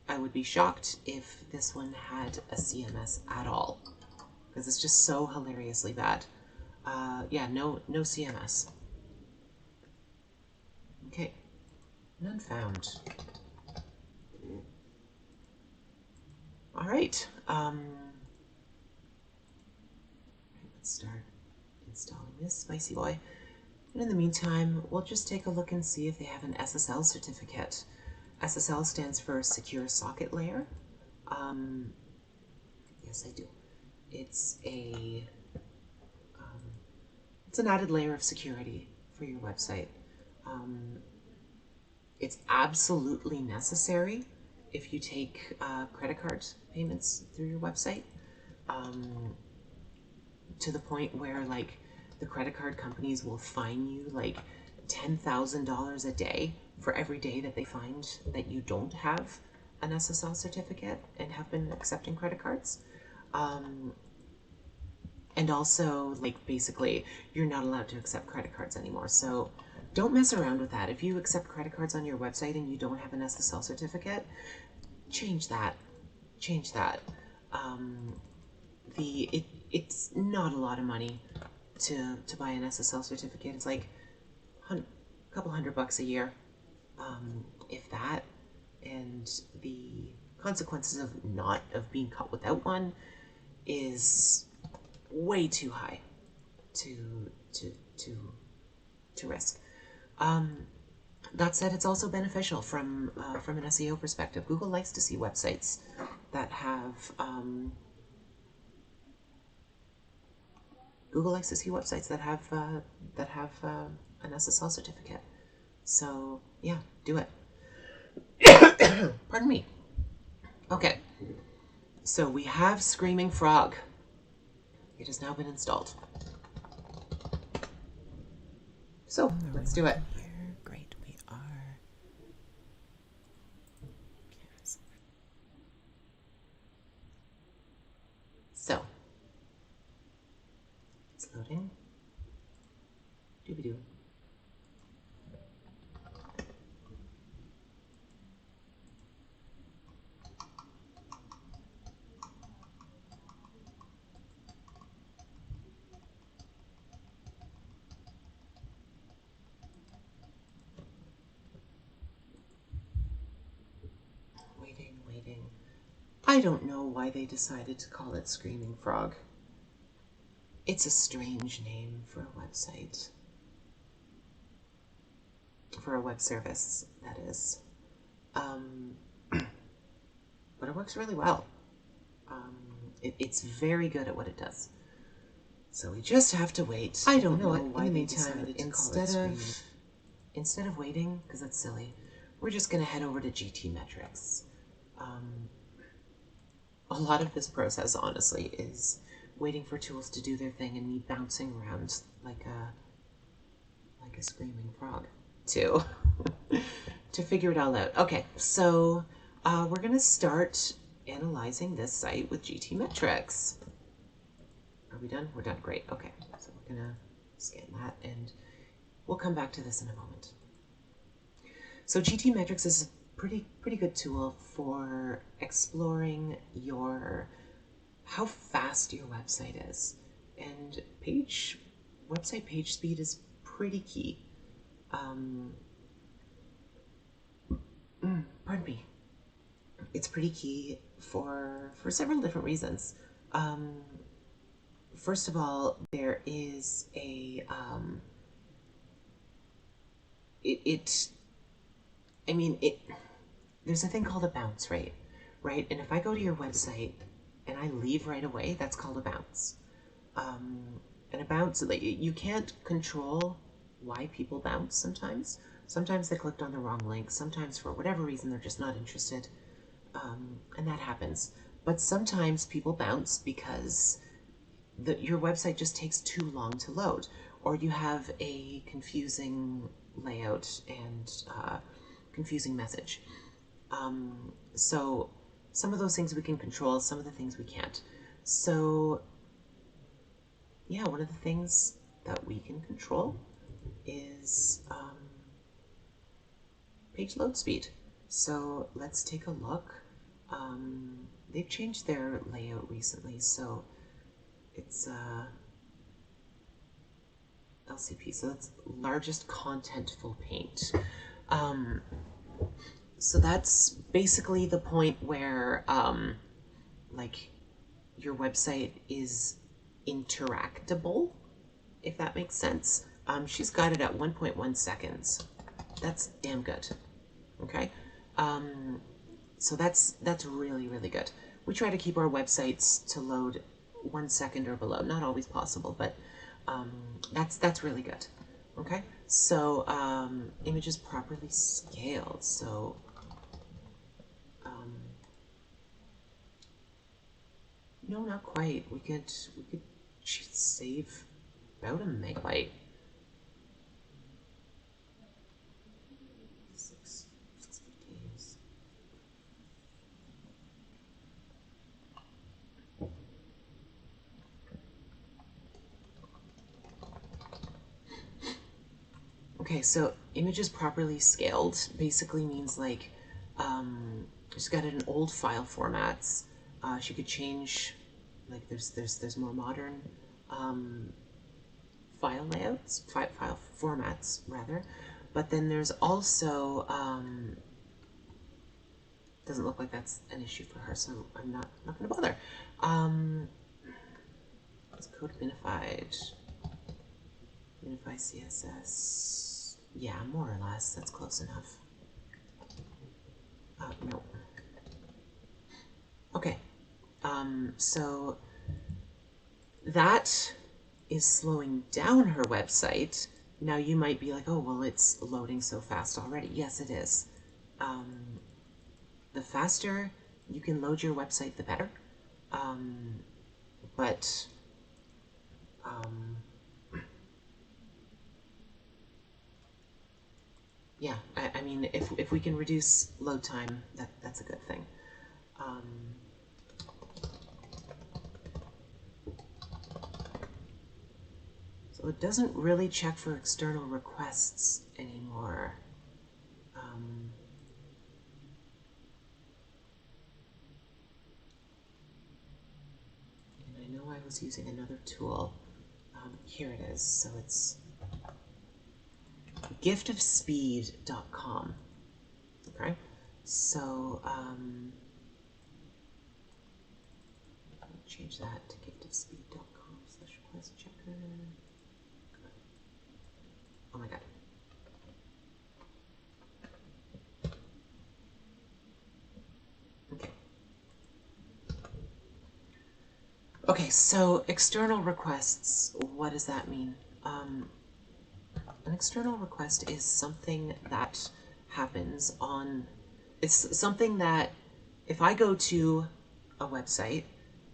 I would be shocked if this one had a CMS at all, because it's just so hilariously bad. Yeah, no CMS. Okay, none found. All right, let's start installing this spicy boy. And in the meantime, we'll just take a look and see if they have an SSL certificate. SSL stands for Secure Socket Layer. Yes, I do. It's an added layer of security for your website. It's absolutely necessary if you take credit card payments through your website, to the point where like the credit card companies will fine you like $10,000 a day for every day that they find that you don't have an SSL certificate and have been accepting credit cards. And also, like, basically, you're not allowed to accept credit cards anymore. So don't mess around with that. If you accept credit cards on your website and you don't have an SSL certificate, change that. Change that. It's not a lot of money to buy an SSL certificate. It's like a couple $100 a year, if that. And the consequences of being caught without one is way too high to risk. That said, it's also beneficial from an SEO perspective. Google likes to see websites that have an SSL certificate. So yeah, do it. Pardon me. Okay. So we have Screaming Frog. It has now been installed. So let's do it. Here. Great, we are. So it's loading. Doobie-doo. Waiting. I don't know why they decided to call it Screaming Frog. It's a strange name for a website. For a web service, that is. But it works really well. It's very good at what it does. So we just have to wait. I don't know why they decided to call it Screaming. Instead of waiting, because that's silly, we're just going to head over to GT Metrics. A lot of this process, honestly, is waiting for tools to do their thing and me bouncing around like a screaming frog to figure it all out. Okay, so we're going to start analyzing this site with GT Metrics. Are we done? We're done. Great. Okay, so we're going to scan that, and we'll come back to this in a moment. So GT Metrics is a pretty good tool for exploring how fast your website is. And website page speed is pretty key. Pardon me. It's pretty key for several different reasons. First of all, there is a there's a thing called a bounce rate, right? And if I go to your website and I leave right away, that's called a bounce. And a bounce, like, you can't control why people bounce sometimes. Sometimes they clicked on the wrong link. Sometimes for whatever reason they're just not interested, and that happens. But sometimes people bounce because your website just takes too long to load, or you have a confusing layout and confusing message. So some of those things we can control, some of the things we can't. So yeah, one of the things that we can control is page load speed. So let's take a look. They've changed their layout recently, so it's LCP, so that's largest contentful paint. So that's basically the point where like your website is interactable, if that makes sense. She's got it at 1.1 seconds. That's damn good. Okay. So that's really, really good. We try to keep our websites to load 1 second or below. Not always possible, but that's really good. Okay. So images properly scaled. So no, not quite. We could save about a megabyte. 6 games. Okay, so images properly scaled basically means like she's got it in old file formats. She could change, like there's more modern file layouts, file formats rather, but then there's also doesn't look like that's an issue for her, so I'm not going to bother. It's code minified. Minify CSS. Yeah, more or less. That's close enough. No. Okay. So that is slowing down her website. Now you might be like, oh, well, it's loading so fast already. Yes, it is. The faster you can load your website, the better. But yeah, I mean, if we can reduce load time, that's a good thing. So it doesn't really check for external requests anymore. And I know I was using another tool. Here it is. So it's giftofspeed.com. Okay, so change that to giftofspeed.com/request checker. Oh my god. Okay. Okay, so external requests, what does that mean? An external request is something that happens on, it's something that if I go to a website,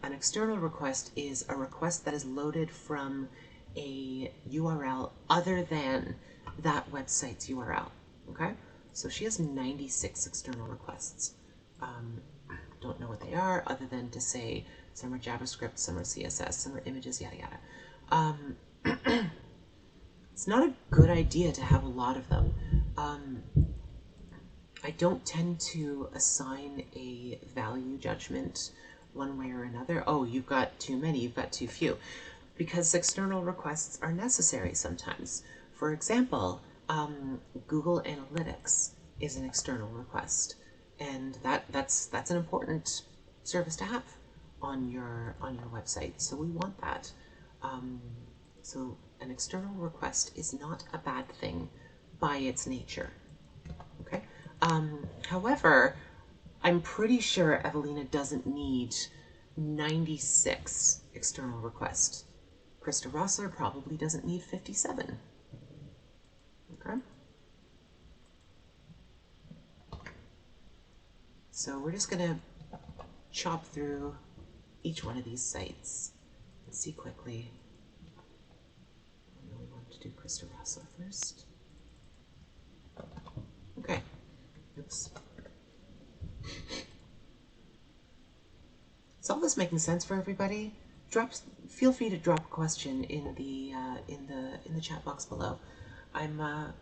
an external request is a request that is loaded from a URL other than that website's URL. Okay? So she has 96 external requests. Don't know what they are other than to say some are JavaScript, some are CSS, some are images, yada yada. It's not a good idea to have a lot of them. I don't tend to assign a value judgment one way or another. Oh, you've got too many, you've got too few. Because external requests are necessary sometimes. For example, Google Analytics is an external request, and that's an important service to have on your website. So we want that. So an external request is not a bad thing by its nature. Okay. However, I'm pretty sure Evelina doesn't need 96 external requests. Krista Rossler probably doesn't need 57. Okay? So we're just going to chop through each one of these sites and see quickly. I really want to do Krista Rossler first. Okay. Oops. Is all this making sense for everybody? Feel free to drop a question in the chat box below. I'm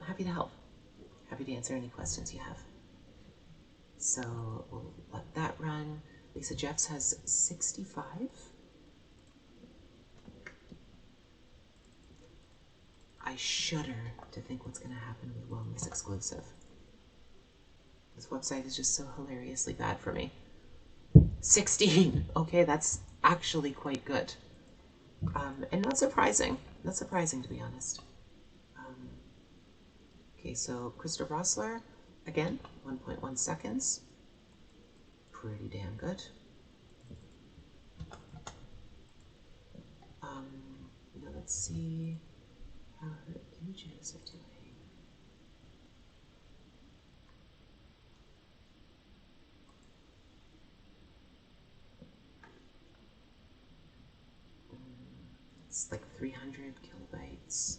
happy to help. Happy to answer any questions you have. So we'll let that run. Lisa Jeffs has 65. I shudder to think what's going to happen with Wellness Exclusive. This website is just so hilariously bad for me. 16. Okay, that's actually quite good. And not surprising. Not surprising, to be honest. Okay, so Krista Rossler, again, 1.1 seconds. Pretty damn good. Now let's see how her images are doing. It's like 300 kilobytes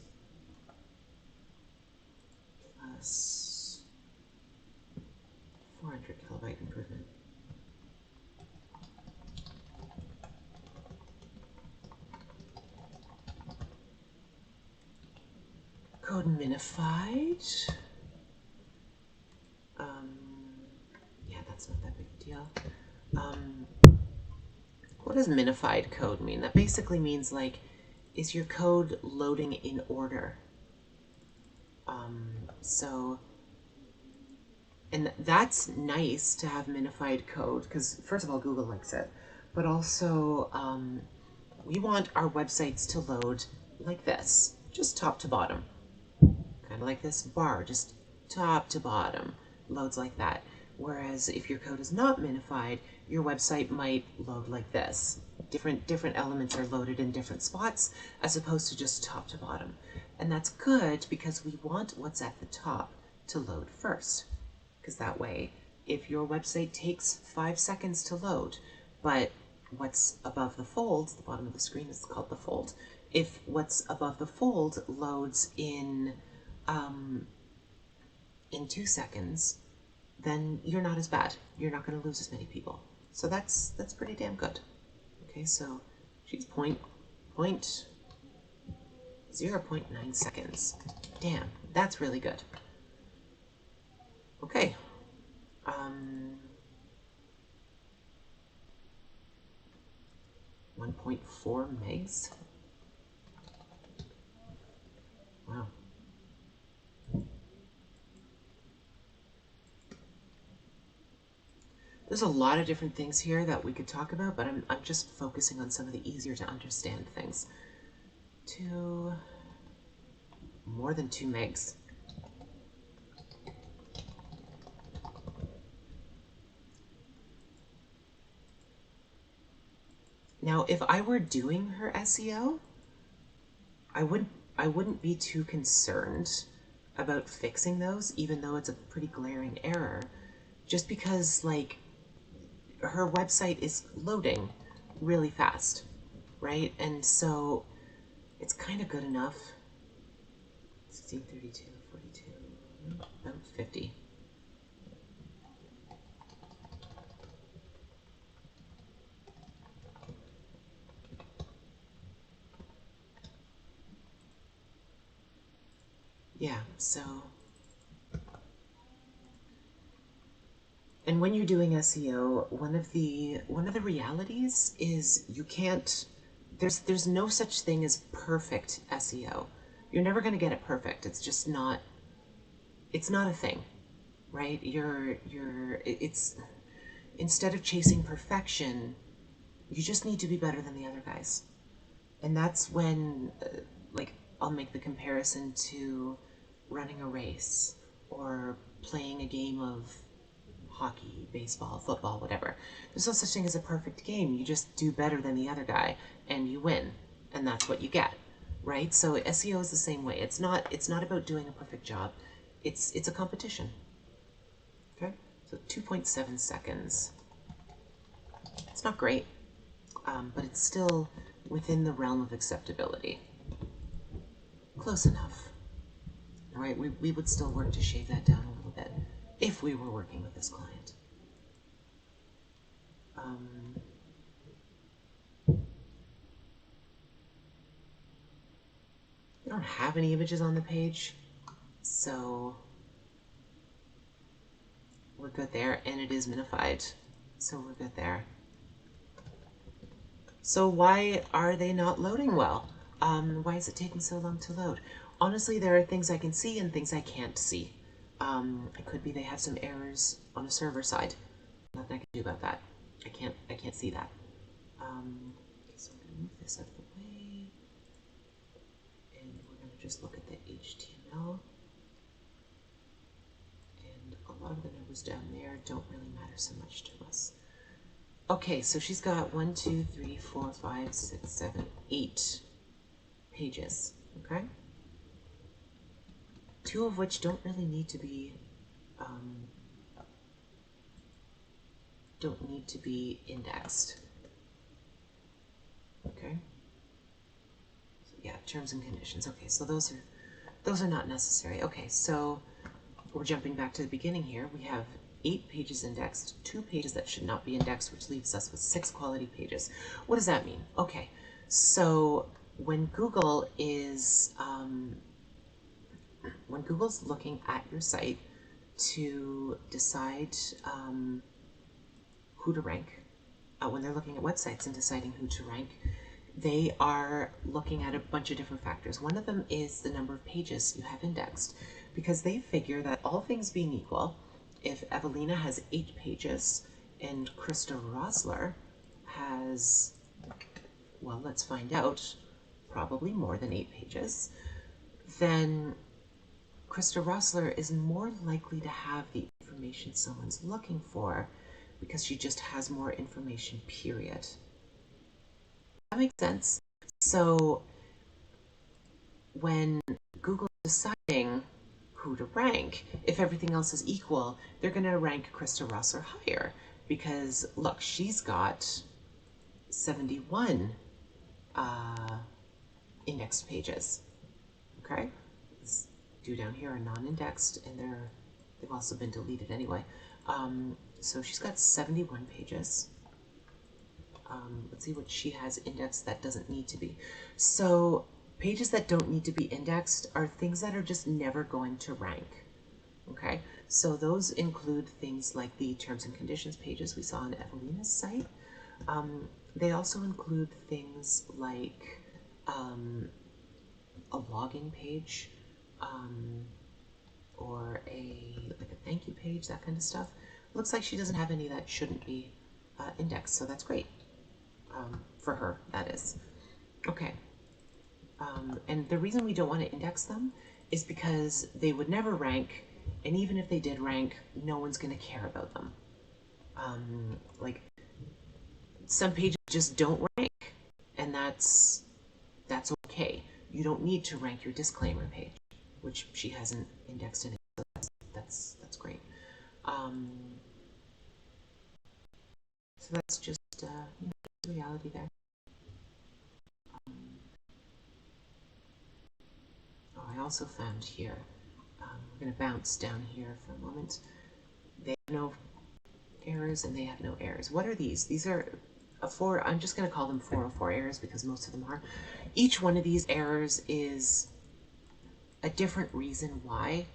plus 400 kilobyte improvement. Code minified. Yeah, that's not that big a deal. What does minified code mean? That basically means, like, is your code loading in order? And that's nice to have minified code, because first of all, Google likes it, but also we want our websites to load like this, just top to bottom. Kind of like this bar, just top to bottom, loads like that. Whereas if your code is not minified, your website might load like this. Different elements are loaded in different spots as opposed to just top to bottom. And that's good because we want what's at the top to load first. Because that way, if your website takes 5 seconds to load, but what's above the fold, the bottom of the screen is called the fold, if what's above the fold loads in 2 seconds, then you're not as bad. You're not going to lose as many people. So that's pretty damn good. Okay, so she's 0.9 seconds. Damn, that's really good. Okay. 1.4 megs. Wow. There's a lot of different things here that we could talk about, but I'm just focusing on some of the easier to understand things. More than 2 megs. Now, if I were doing her SEO, I wouldn't be too concerned about fixing those, even though it's a pretty glaring error, just because, like, her website is loading really fast, right? And so it's kind of good enough. 1632, 42, about 50. yeah, so, and when you're doing SEO, one of the realities is you can't, there's no such thing as perfect SEO. You're never going to get it perfect. It's not a thing, right? It's, instead of chasing perfection, you just need to be better than the other guys. And that's when, like, I'll make the comparison to running a race or playing a game of hockey, baseball, football, whatever. There's no such thing as a perfect game. You just do better than the other guy and you win. And that's what you get. Right? So SEO is the same way. It's not about doing a perfect job. It's a competition. Okay? So 2.7 seconds. It's not great, but it's still within the realm of acceptability. Close enough. All right, we would still work to shave that down a little bit if we were working with this client. We don't have any images on the page, so we're good there, and it is minified, so we're good there. So why are they not loading well? Why is it taking so long to load? Honestly, there are things I can see and things I can't see. It could be they have some errors on the server side. Nothing I can do about that. I can't see that. Okay, so I'm gonna move this out of the way, and we're gonna just look at the HTML. And a lot of the numbers down there don't really matter so much to us. Okay, so she's got 1, 2, 3, 4, 5, 6, 7, 8 pages. Okay, 2 of which don't really need to be indexed. Okay. So yeah, terms and conditions. Okay, so those are not necessary. Okay, so we're jumping back to the beginning here. We have 8 pages indexed, 2 pages that should not be indexed, which leaves us with 6 quality pages. What does that mean? Okay, so when Google is when Google's looking at your site to decide who to rank, when they're looking at websites and deciding who to rank, they are looking at a bunch of different factors. One of them is the number of pages you have indexed, because they figure that all things being equal, if Evelina has 8 pages and Krista Rosler has, well, let's find out, probably more than 8 pages, then Krista Rosler is more likely to have the information someone's looking for because she just has more information, period. That makes sense. So when Google is deciding who to rank, if everything else is equal, they're going to rank Krista Rosler higher because, look, she's got 71 indexed pages. Okay? These two down here are non-indexed, and they've also been deleted anyway. So she's got 71 pages. Let's see what she has indexed that doesn't need to be. So pages that don't need to be indexed are things that are just never going to rank. Okay, so those include things like the terms and conditions pages we saw on Evelina's site. They also include things like a login page, or like a thank you page, that kind of stuff. Looks like she doesn't have any that shouldn't be indexed, so that's great. For her, that is. Okay. And the reason we don't want to index them is because they would never rank, and even if they did rank, no one's going to care about them. Like, some pages just don't rank, and that's okay. You don't need to rank your disclaimer page, which she hasn't indexed any, so that's great. So that's just the reality there. Oh, I also found here, we're going to bounce down here for a moment. They have no errors and they have no errors. What are these? These are I'm just going to call them 404 errors because most of them are. Each one of these errors is a different reason why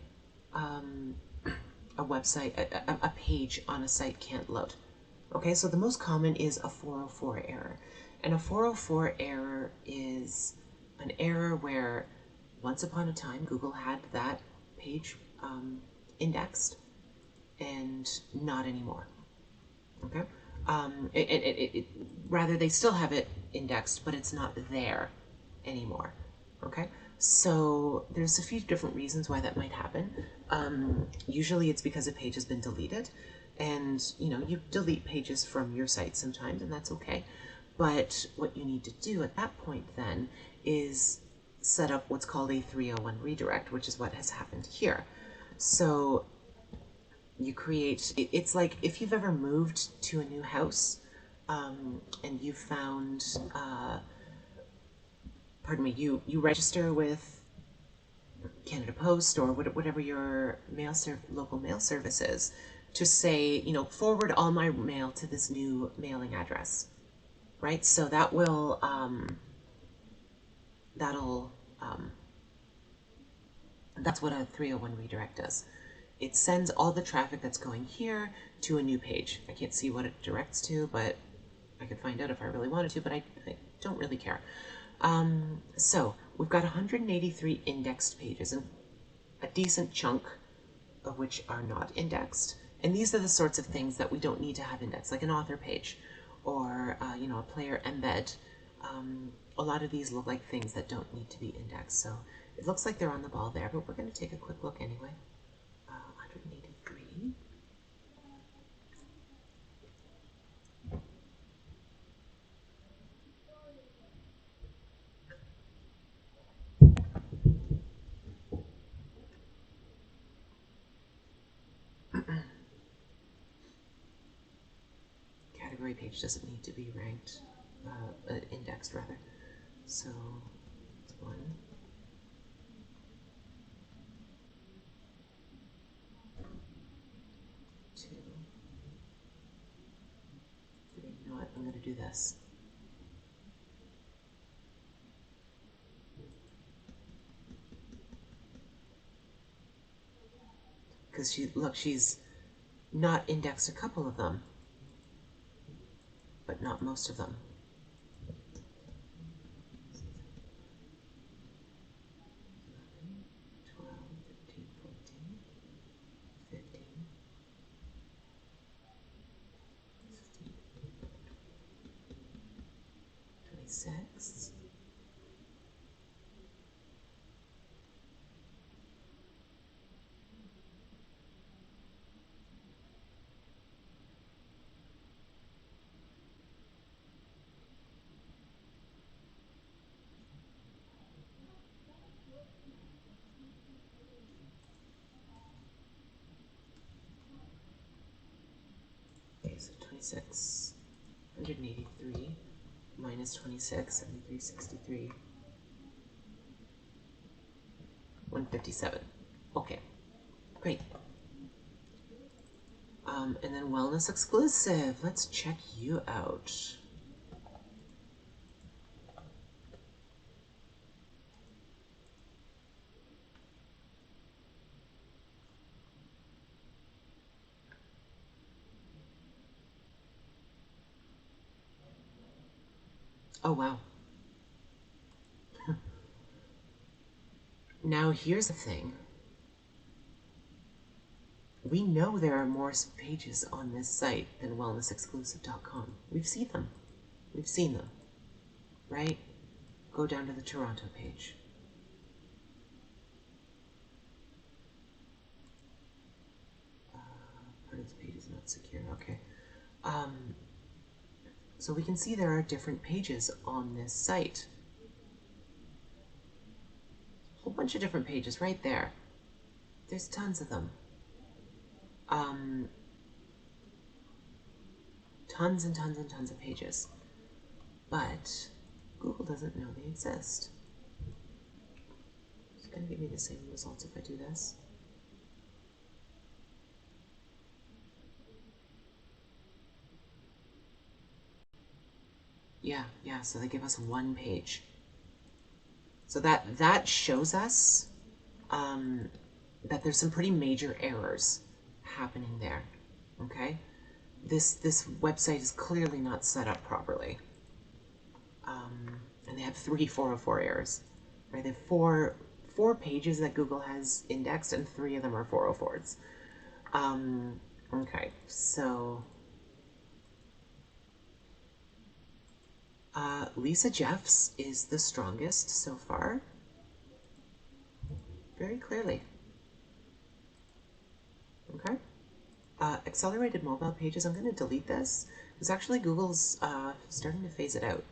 a website, a page on a site can't load. Okay, so the most common is a 404 error. And a 404 error is an error where once upon a time Google had that page indexed and not anymore. Okay, rather they still have it indexed, but it's not there anymore. Okay, so there's a few different reasons why that might happen. Usually it's because a page has been deleted, and you delete pages from your site sometimes, and that's okay. But what you need to do at that point then is set up what's called a 301 redirect, which is what has happened here. So you create, it's like if you've ever moved to a new house and you found, pardon me, you register with Canada Post or whatever your local mail service is to say, forward all my mail to this new mailing address, right? So that will, that'll, that's what a 301 redirect does. It sends all the traffic that's going here to a new page. I can't see what it directs to, but I could find out if I really wanted to, but I don't really care. So we've got 183 indexed pages, and a decent chunk of which are not indexed. And these are the sorts of things that we don't need to have indexed, like an author page or a player embed. A lot of these look like things that don't need to be indexed. So it looks like they're on the ball there, but we're going to take a quick look anyway. 183. Category page doesn't need to be ranked, indexed rather. So it's 1, 2, 3. You know what? I'm going to do this. Because she's not indexed a couple of them, but not most of them. 12, 13, 14, 15, 16, 26. Okay, so 26, 183 minus 26, 73, 63, 157. Okay, great. And then wellness exclusive. Let's check you out. Oh, wow. Now here's the thing. We know there are more pages on this site than wellnessexclusive.com. We've seen them. We've seen them, right? Go down to the Toronto page. Part of the page is not secure. Okay. So we can see there are different pages on this site. A whole bunch of different pages right there. There's tons of them. Tons and tons and tons of pages. But Google doesn't know they exist. It's going to give me the same results if I do this. Yeah, so they give us one page. So that shows us that there's some pretty major errors happening there. Okay, this website is clearly not set up properly, and they have 3 404 errors. Right, they have four pages that Google has indexed, and 3 of them are 404s. Okay, so Lisa Jeffs is the strongest so far, very clearly. Okay. Accelerated mobile pages, I'm going to delete this. Because actually Google's starting to phase it out.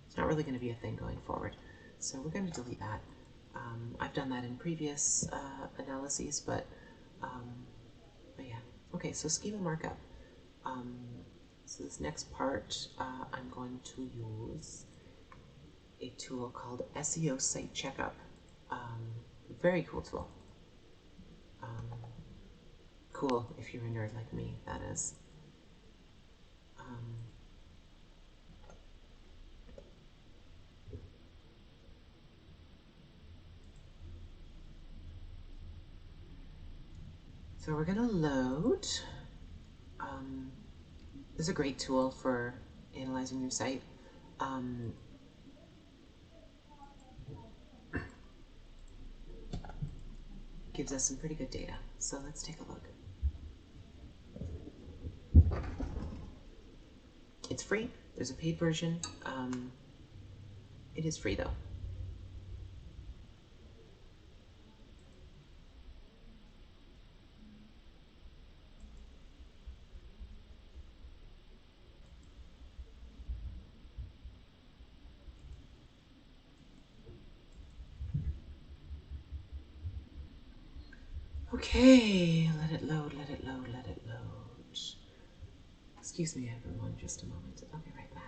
It's not really going to be a thing going forward. So we're going to delete that. I've done that in previous analyses, but yeah. Okay, so schema markup. So this next part, I'm going to use a tool called SEO Site Checkup. Very cool tool. Cool if you're a nerd like me, that is. So we're gonna load. This is a great tool for analyzing your site. Gives us some pretty good data. So let's take a look. It's free. There's a paid version. It is free though. Okay, let it load, let it load, let it load. Excuse me, everyone, just a moment. I'll be right back.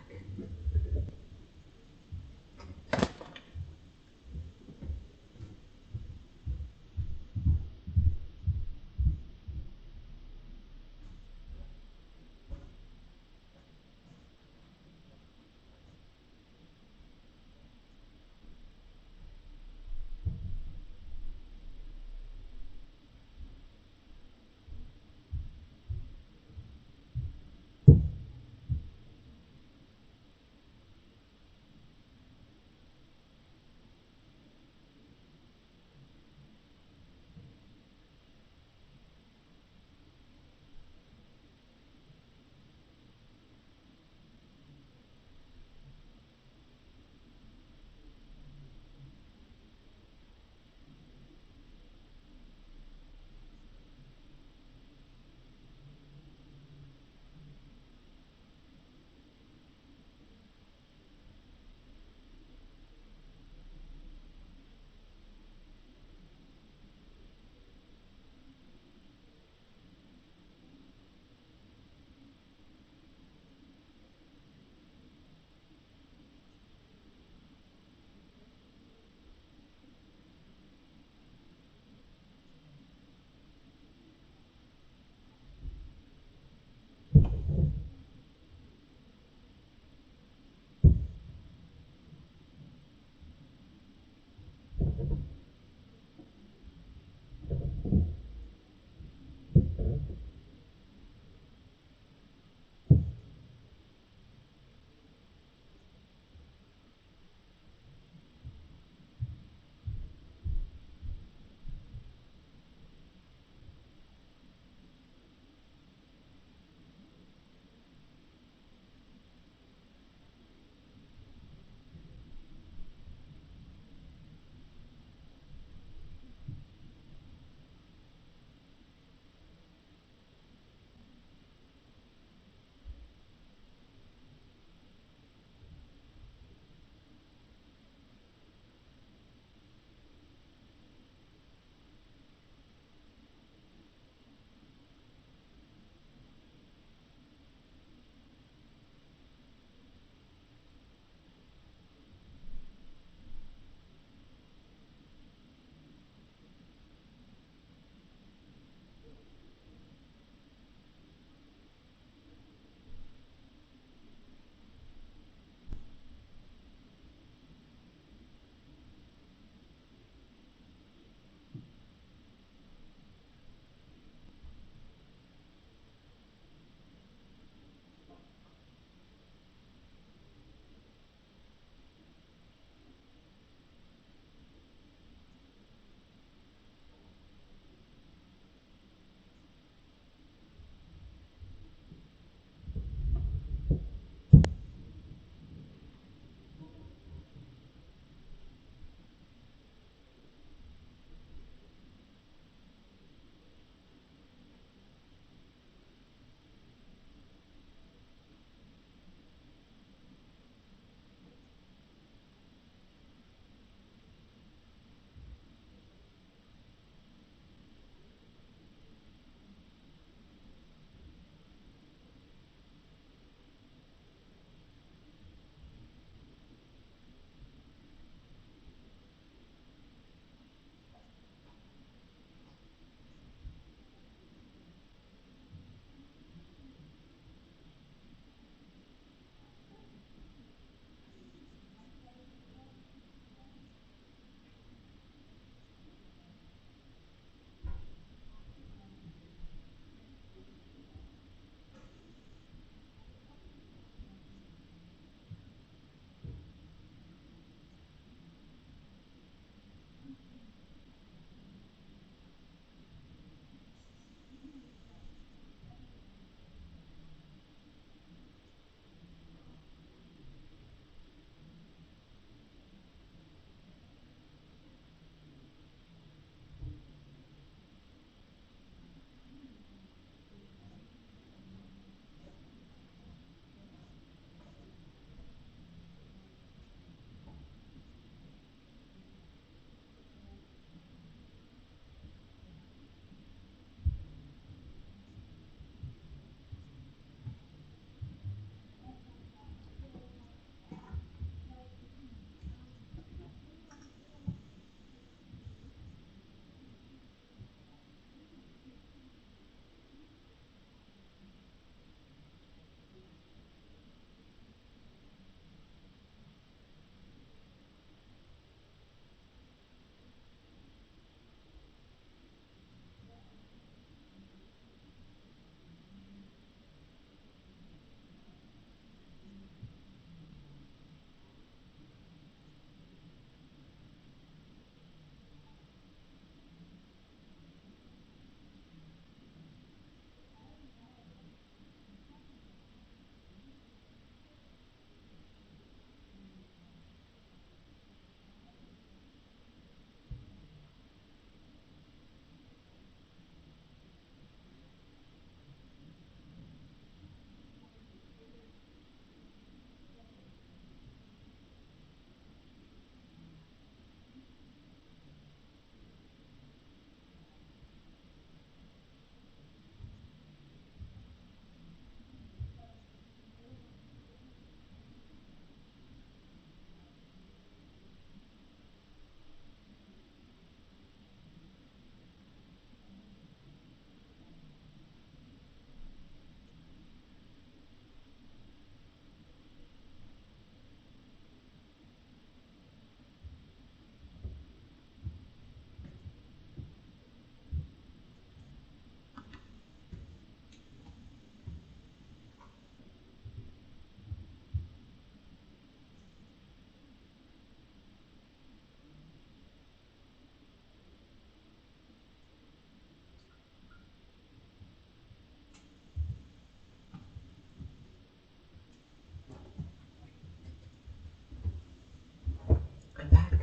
I'm back.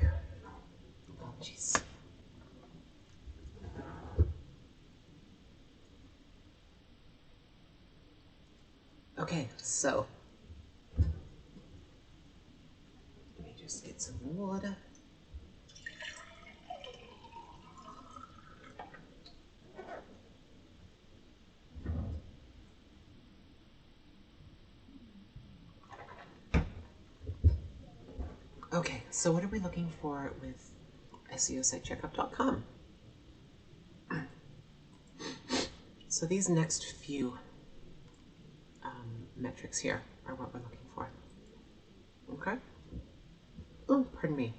Apologies. Okay, so let me just get some water. Okay, so what are we looking for with SEOSiteCheckup.com? So these next few metrics here are what we're looking for. Okay? Oh, pardon me.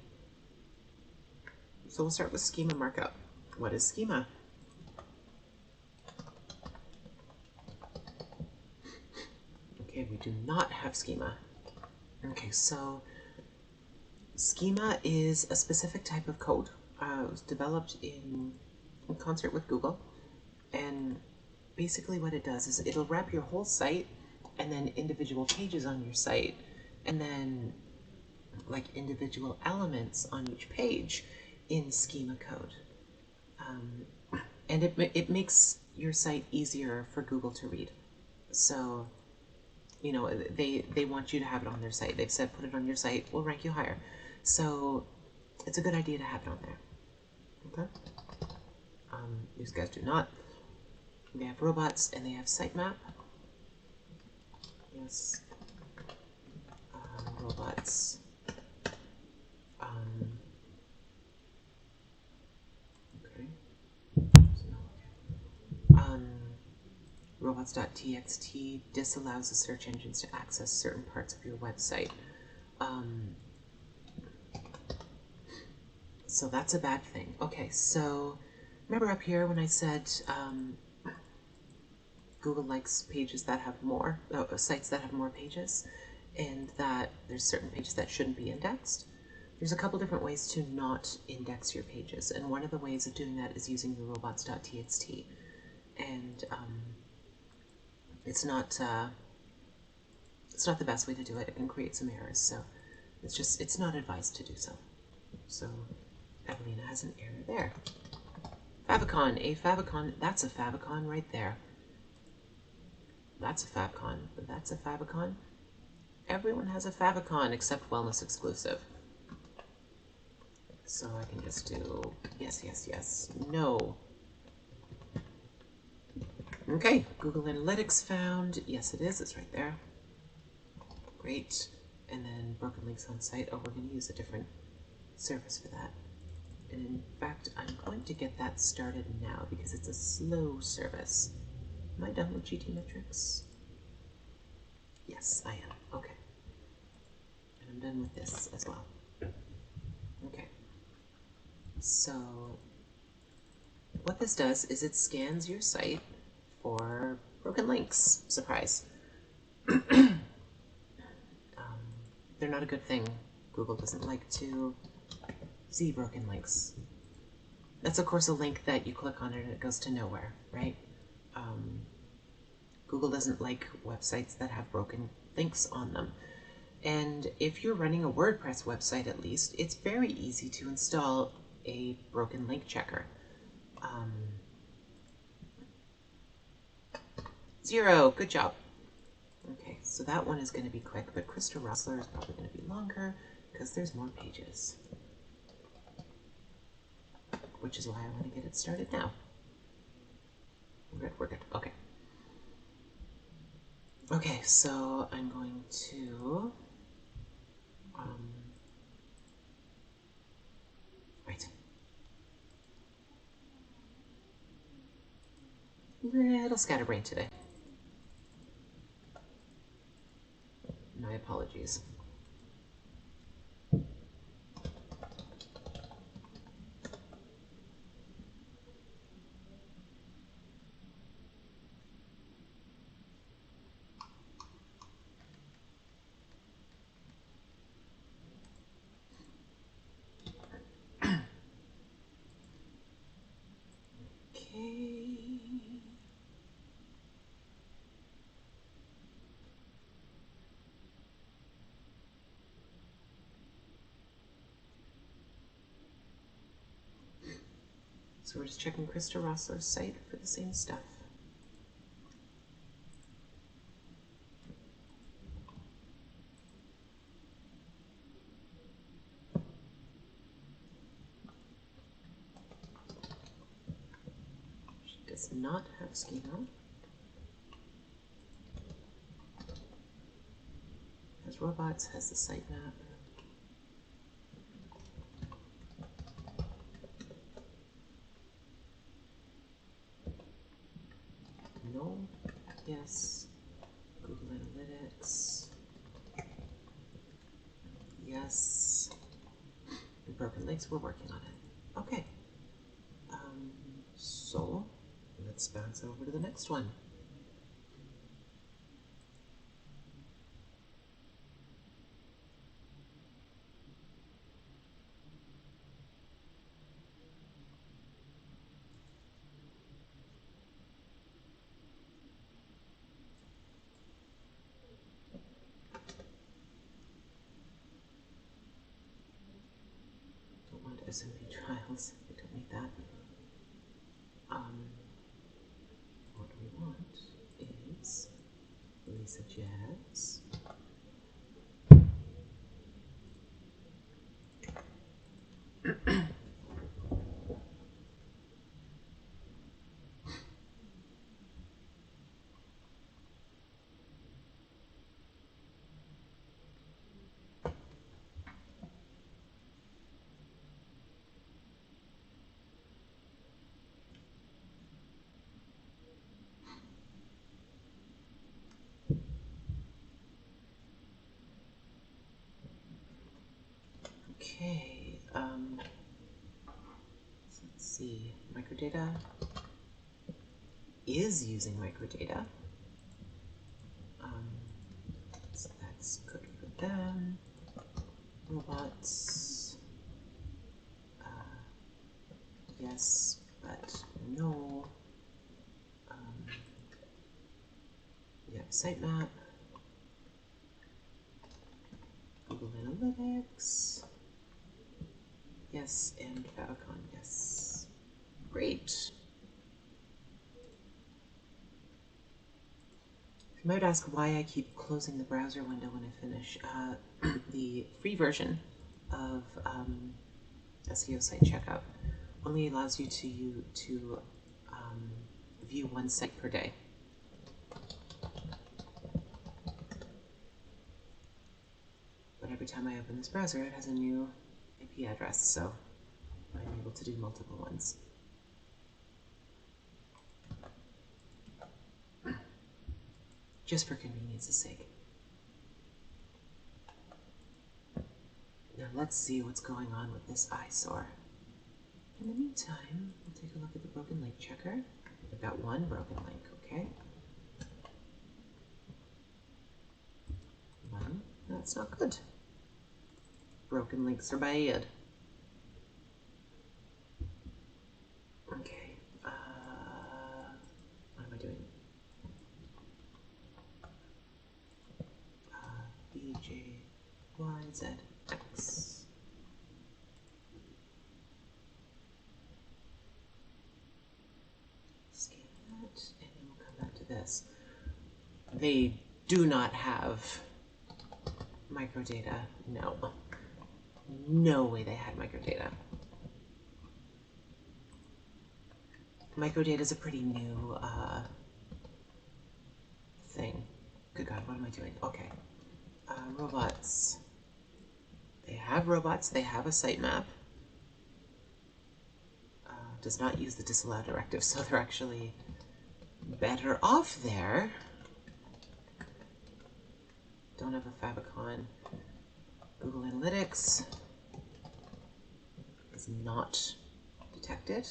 So we'll start with schema markup. What is schema? Okay, we do not have schema. Okay, so schema is a specific type of code. It was developed in concert with Google, and basically what it does is it'll wrap your whole site and then individual pages on your site, and then like individual elements on each page in schema code. And it makes your site easier for Google to read. So, you know, they want you to have it on their site. They've said put it on your site, we'll rank you higher. So it's a good idea to have it on there. Okay? These guys do not. They have robots and they have sitemap. Yes. Robots. Okay. Robots.txt disallows the search engines to access certain parts of your website. So that's a bad thing. Okay, so remember up here when I said Google likes pages that have more, sites that have more pages, and that there's certain pages that shouldn't be indexed? There's a couple different ways to not index your pages, and one of the ways of doing that is using the robots.txt. And it's not the best way to do it. It can create some errors, so it's not advised to do so. So Evelina has an error there. Favicon, a favicon, that's a favicon right there. That's a favicon, that's a favicon. Everyone has a favicon except Wellness Exclusive. So I can just do yes, yes, yes, no. Okay, Google Analytics found. Yes, it is. It's right there. Great. And then broken links on site. Oh, we're going to use a different service for that. And in fact, I'm going to get that started now because it's a slow service. Am I done with GT metrics? Yes, I am. Okay. And I'm done with this as well. Okay. So what this does is it scans your site for broken links. Surprise. They're not a good thing. Google doesn't like to see broken links. That's of course a link that you click on it and it goes to nowhere, right? Google doesn't like websites that have broken links on them. And if you're running a WordPress website at least, it's very easy to install a broken link checker. 0, good job. Okay, so that one is going to be quick, but Krista Rossler is probably going to be longer because there's more pages. Which is why I want to get it started now. We're good, okay. Okay, so I'm going to, right. Little scatterbrain today. My apologies. Okay. So we're just checking Krista Rossler's site for the same stuff. She does not have schema. Has robots, has the sitemap. No. Yes. Google Analytics. Yes. And broken links, we're working on it. Okay. So let's bounce over to the next one. Don't want SMP trials. We don't need that. What we want is Lisa Jazz. Okay, so let's see. Microdata is using microdata. So that's good for them. Robots. yes, but no. Yeah, sitemap, Google Analytics, yes, and favicon, yes. Great. You might ask why I keep closing the browser window when I finish. The free version of SEO Site Checkup only allows you to view one site per day. But every time I open this browser, it has a new IP address, so I'm able to do multiple ones. Just for convenience's sake. Now let's see what's going on with this eyesore. In the meantime, we'll take a look at the broken link checker. I've got one broken link, okay? One, that's not good. Broken links are bad. Okay, what am I doing? BJYZX. Scan that, and then we'll come back to this. They do not have microdata. No. No way they had microdata. Microdata is a pretty new thing. Good God, what am I doing? Okay. Robots. They have robots. They have a sitemap. Does not use the disallow directive, so they're actually better off there. Don't have a favicon. Google Analytics is not detected.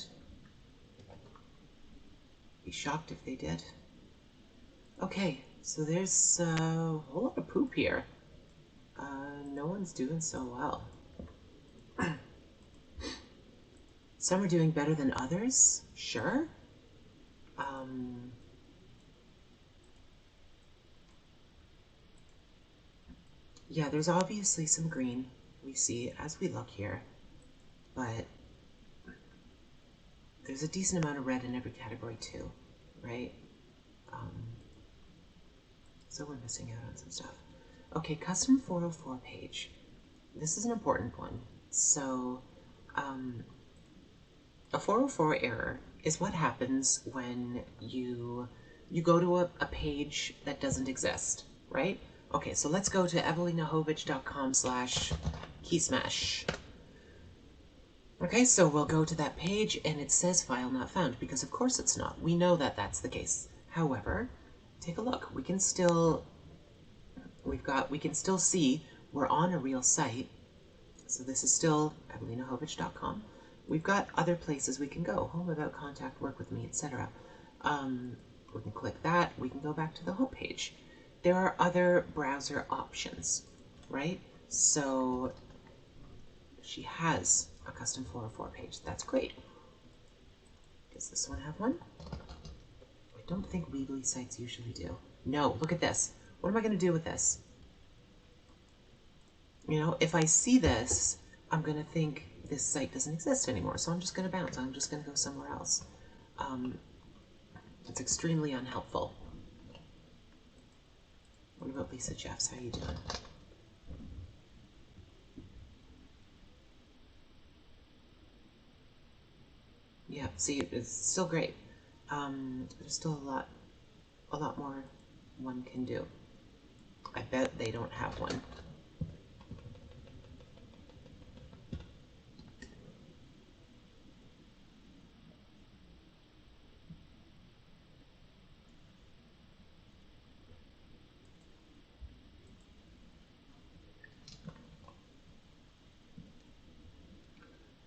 Be shocked if they did. Okay, so there's a whole lot of poop here. No one's doing so well. Some are doing better than others, sure. Yeah, there's obviously some green we see as we look here, but there's a decent amount of red in every category too, right? So we're missing out on some stuff. Okay, custom 404 page. This is an important one. So, a 404 error is what happens when you go to a page that doesn't exist, right? Okay, so let's go to evelinahovich.com/keysmash. Okay, so we'll go to that page and it says file not found because of course it's not. We know that that's the case. However, take a look. We can still see we're on a real site. So this is still evelinahovich.com. We've got other places we can go. Home, about, contact, work with me, etc. We can click that. We can go back to the home page. There are other browser options, right? So she has a custom 404 page. That's great. Does this one have one? I don't think Weebly sites usually do. No, look at this. What am I going to do with this? You know, if I see this, I'm going to think this site doesn't exist anymore, so I'm just going to bounce. I'm just going to go somewhere else. It's extremely unhelpful. What about Lisa Jeffs? How you doing? Yeah, see, it's still great. There's still a lot more one can do. I bet they don't have one.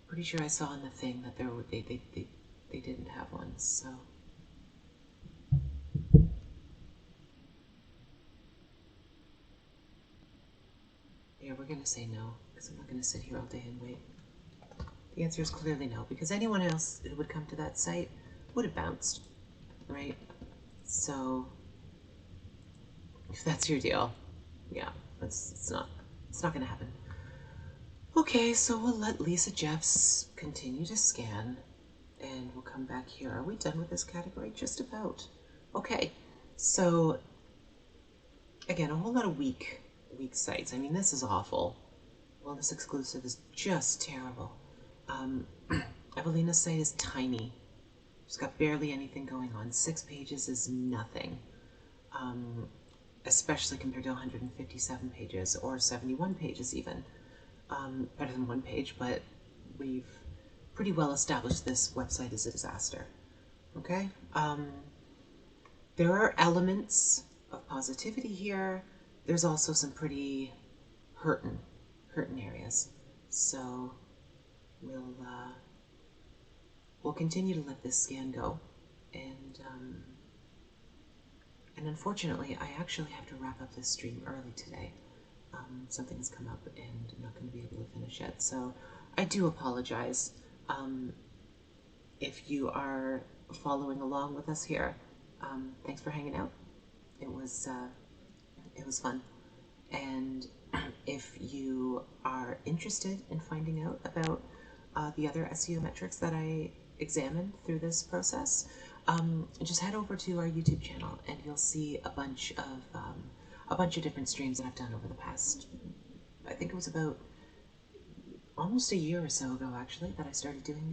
Pretty sure I saw in the thing that they didn't have one, so. Yeah, we're gonna say no, because I'm not gonna sit here all day and wait. The answer is clearly no, because anyone else who would come to that site would have bounced, right? So if that's your deal, yeah, it's not gonna happen. Okay, so we'll let Lisa Jeffs continue to scan, and we'll come back here. Are we done with this category? Just about. Okay, so again, a whole lot of weak sites. I mean, this is awful. Wellness exclusive is just terrible. Um, Evelina's site is tiny. She's got barely anything going on. 6 pages is nothing, especially compared to 157 pages or 71 pages even. Better than 1 page, but we've pretty well established this website is a disaster. Okay? There are elements of positivity here. There's also some pretty hurtin' areas. So we'll continue to let this scan go, and unfortunately, I actually have to wrap up this stream early today. Something has come up, and I'm not going to be able to finish it. So I do apologize. If you are following along with us here, thanks for hanging out. It was fun. And if you are interested in finding out about the other SEO metrics that I examined through this process, just head over to our YouTube channel, and you'll see a bunch of different streams that I've done over the past. I think it was about almost a year or so ago, actually, that I started doing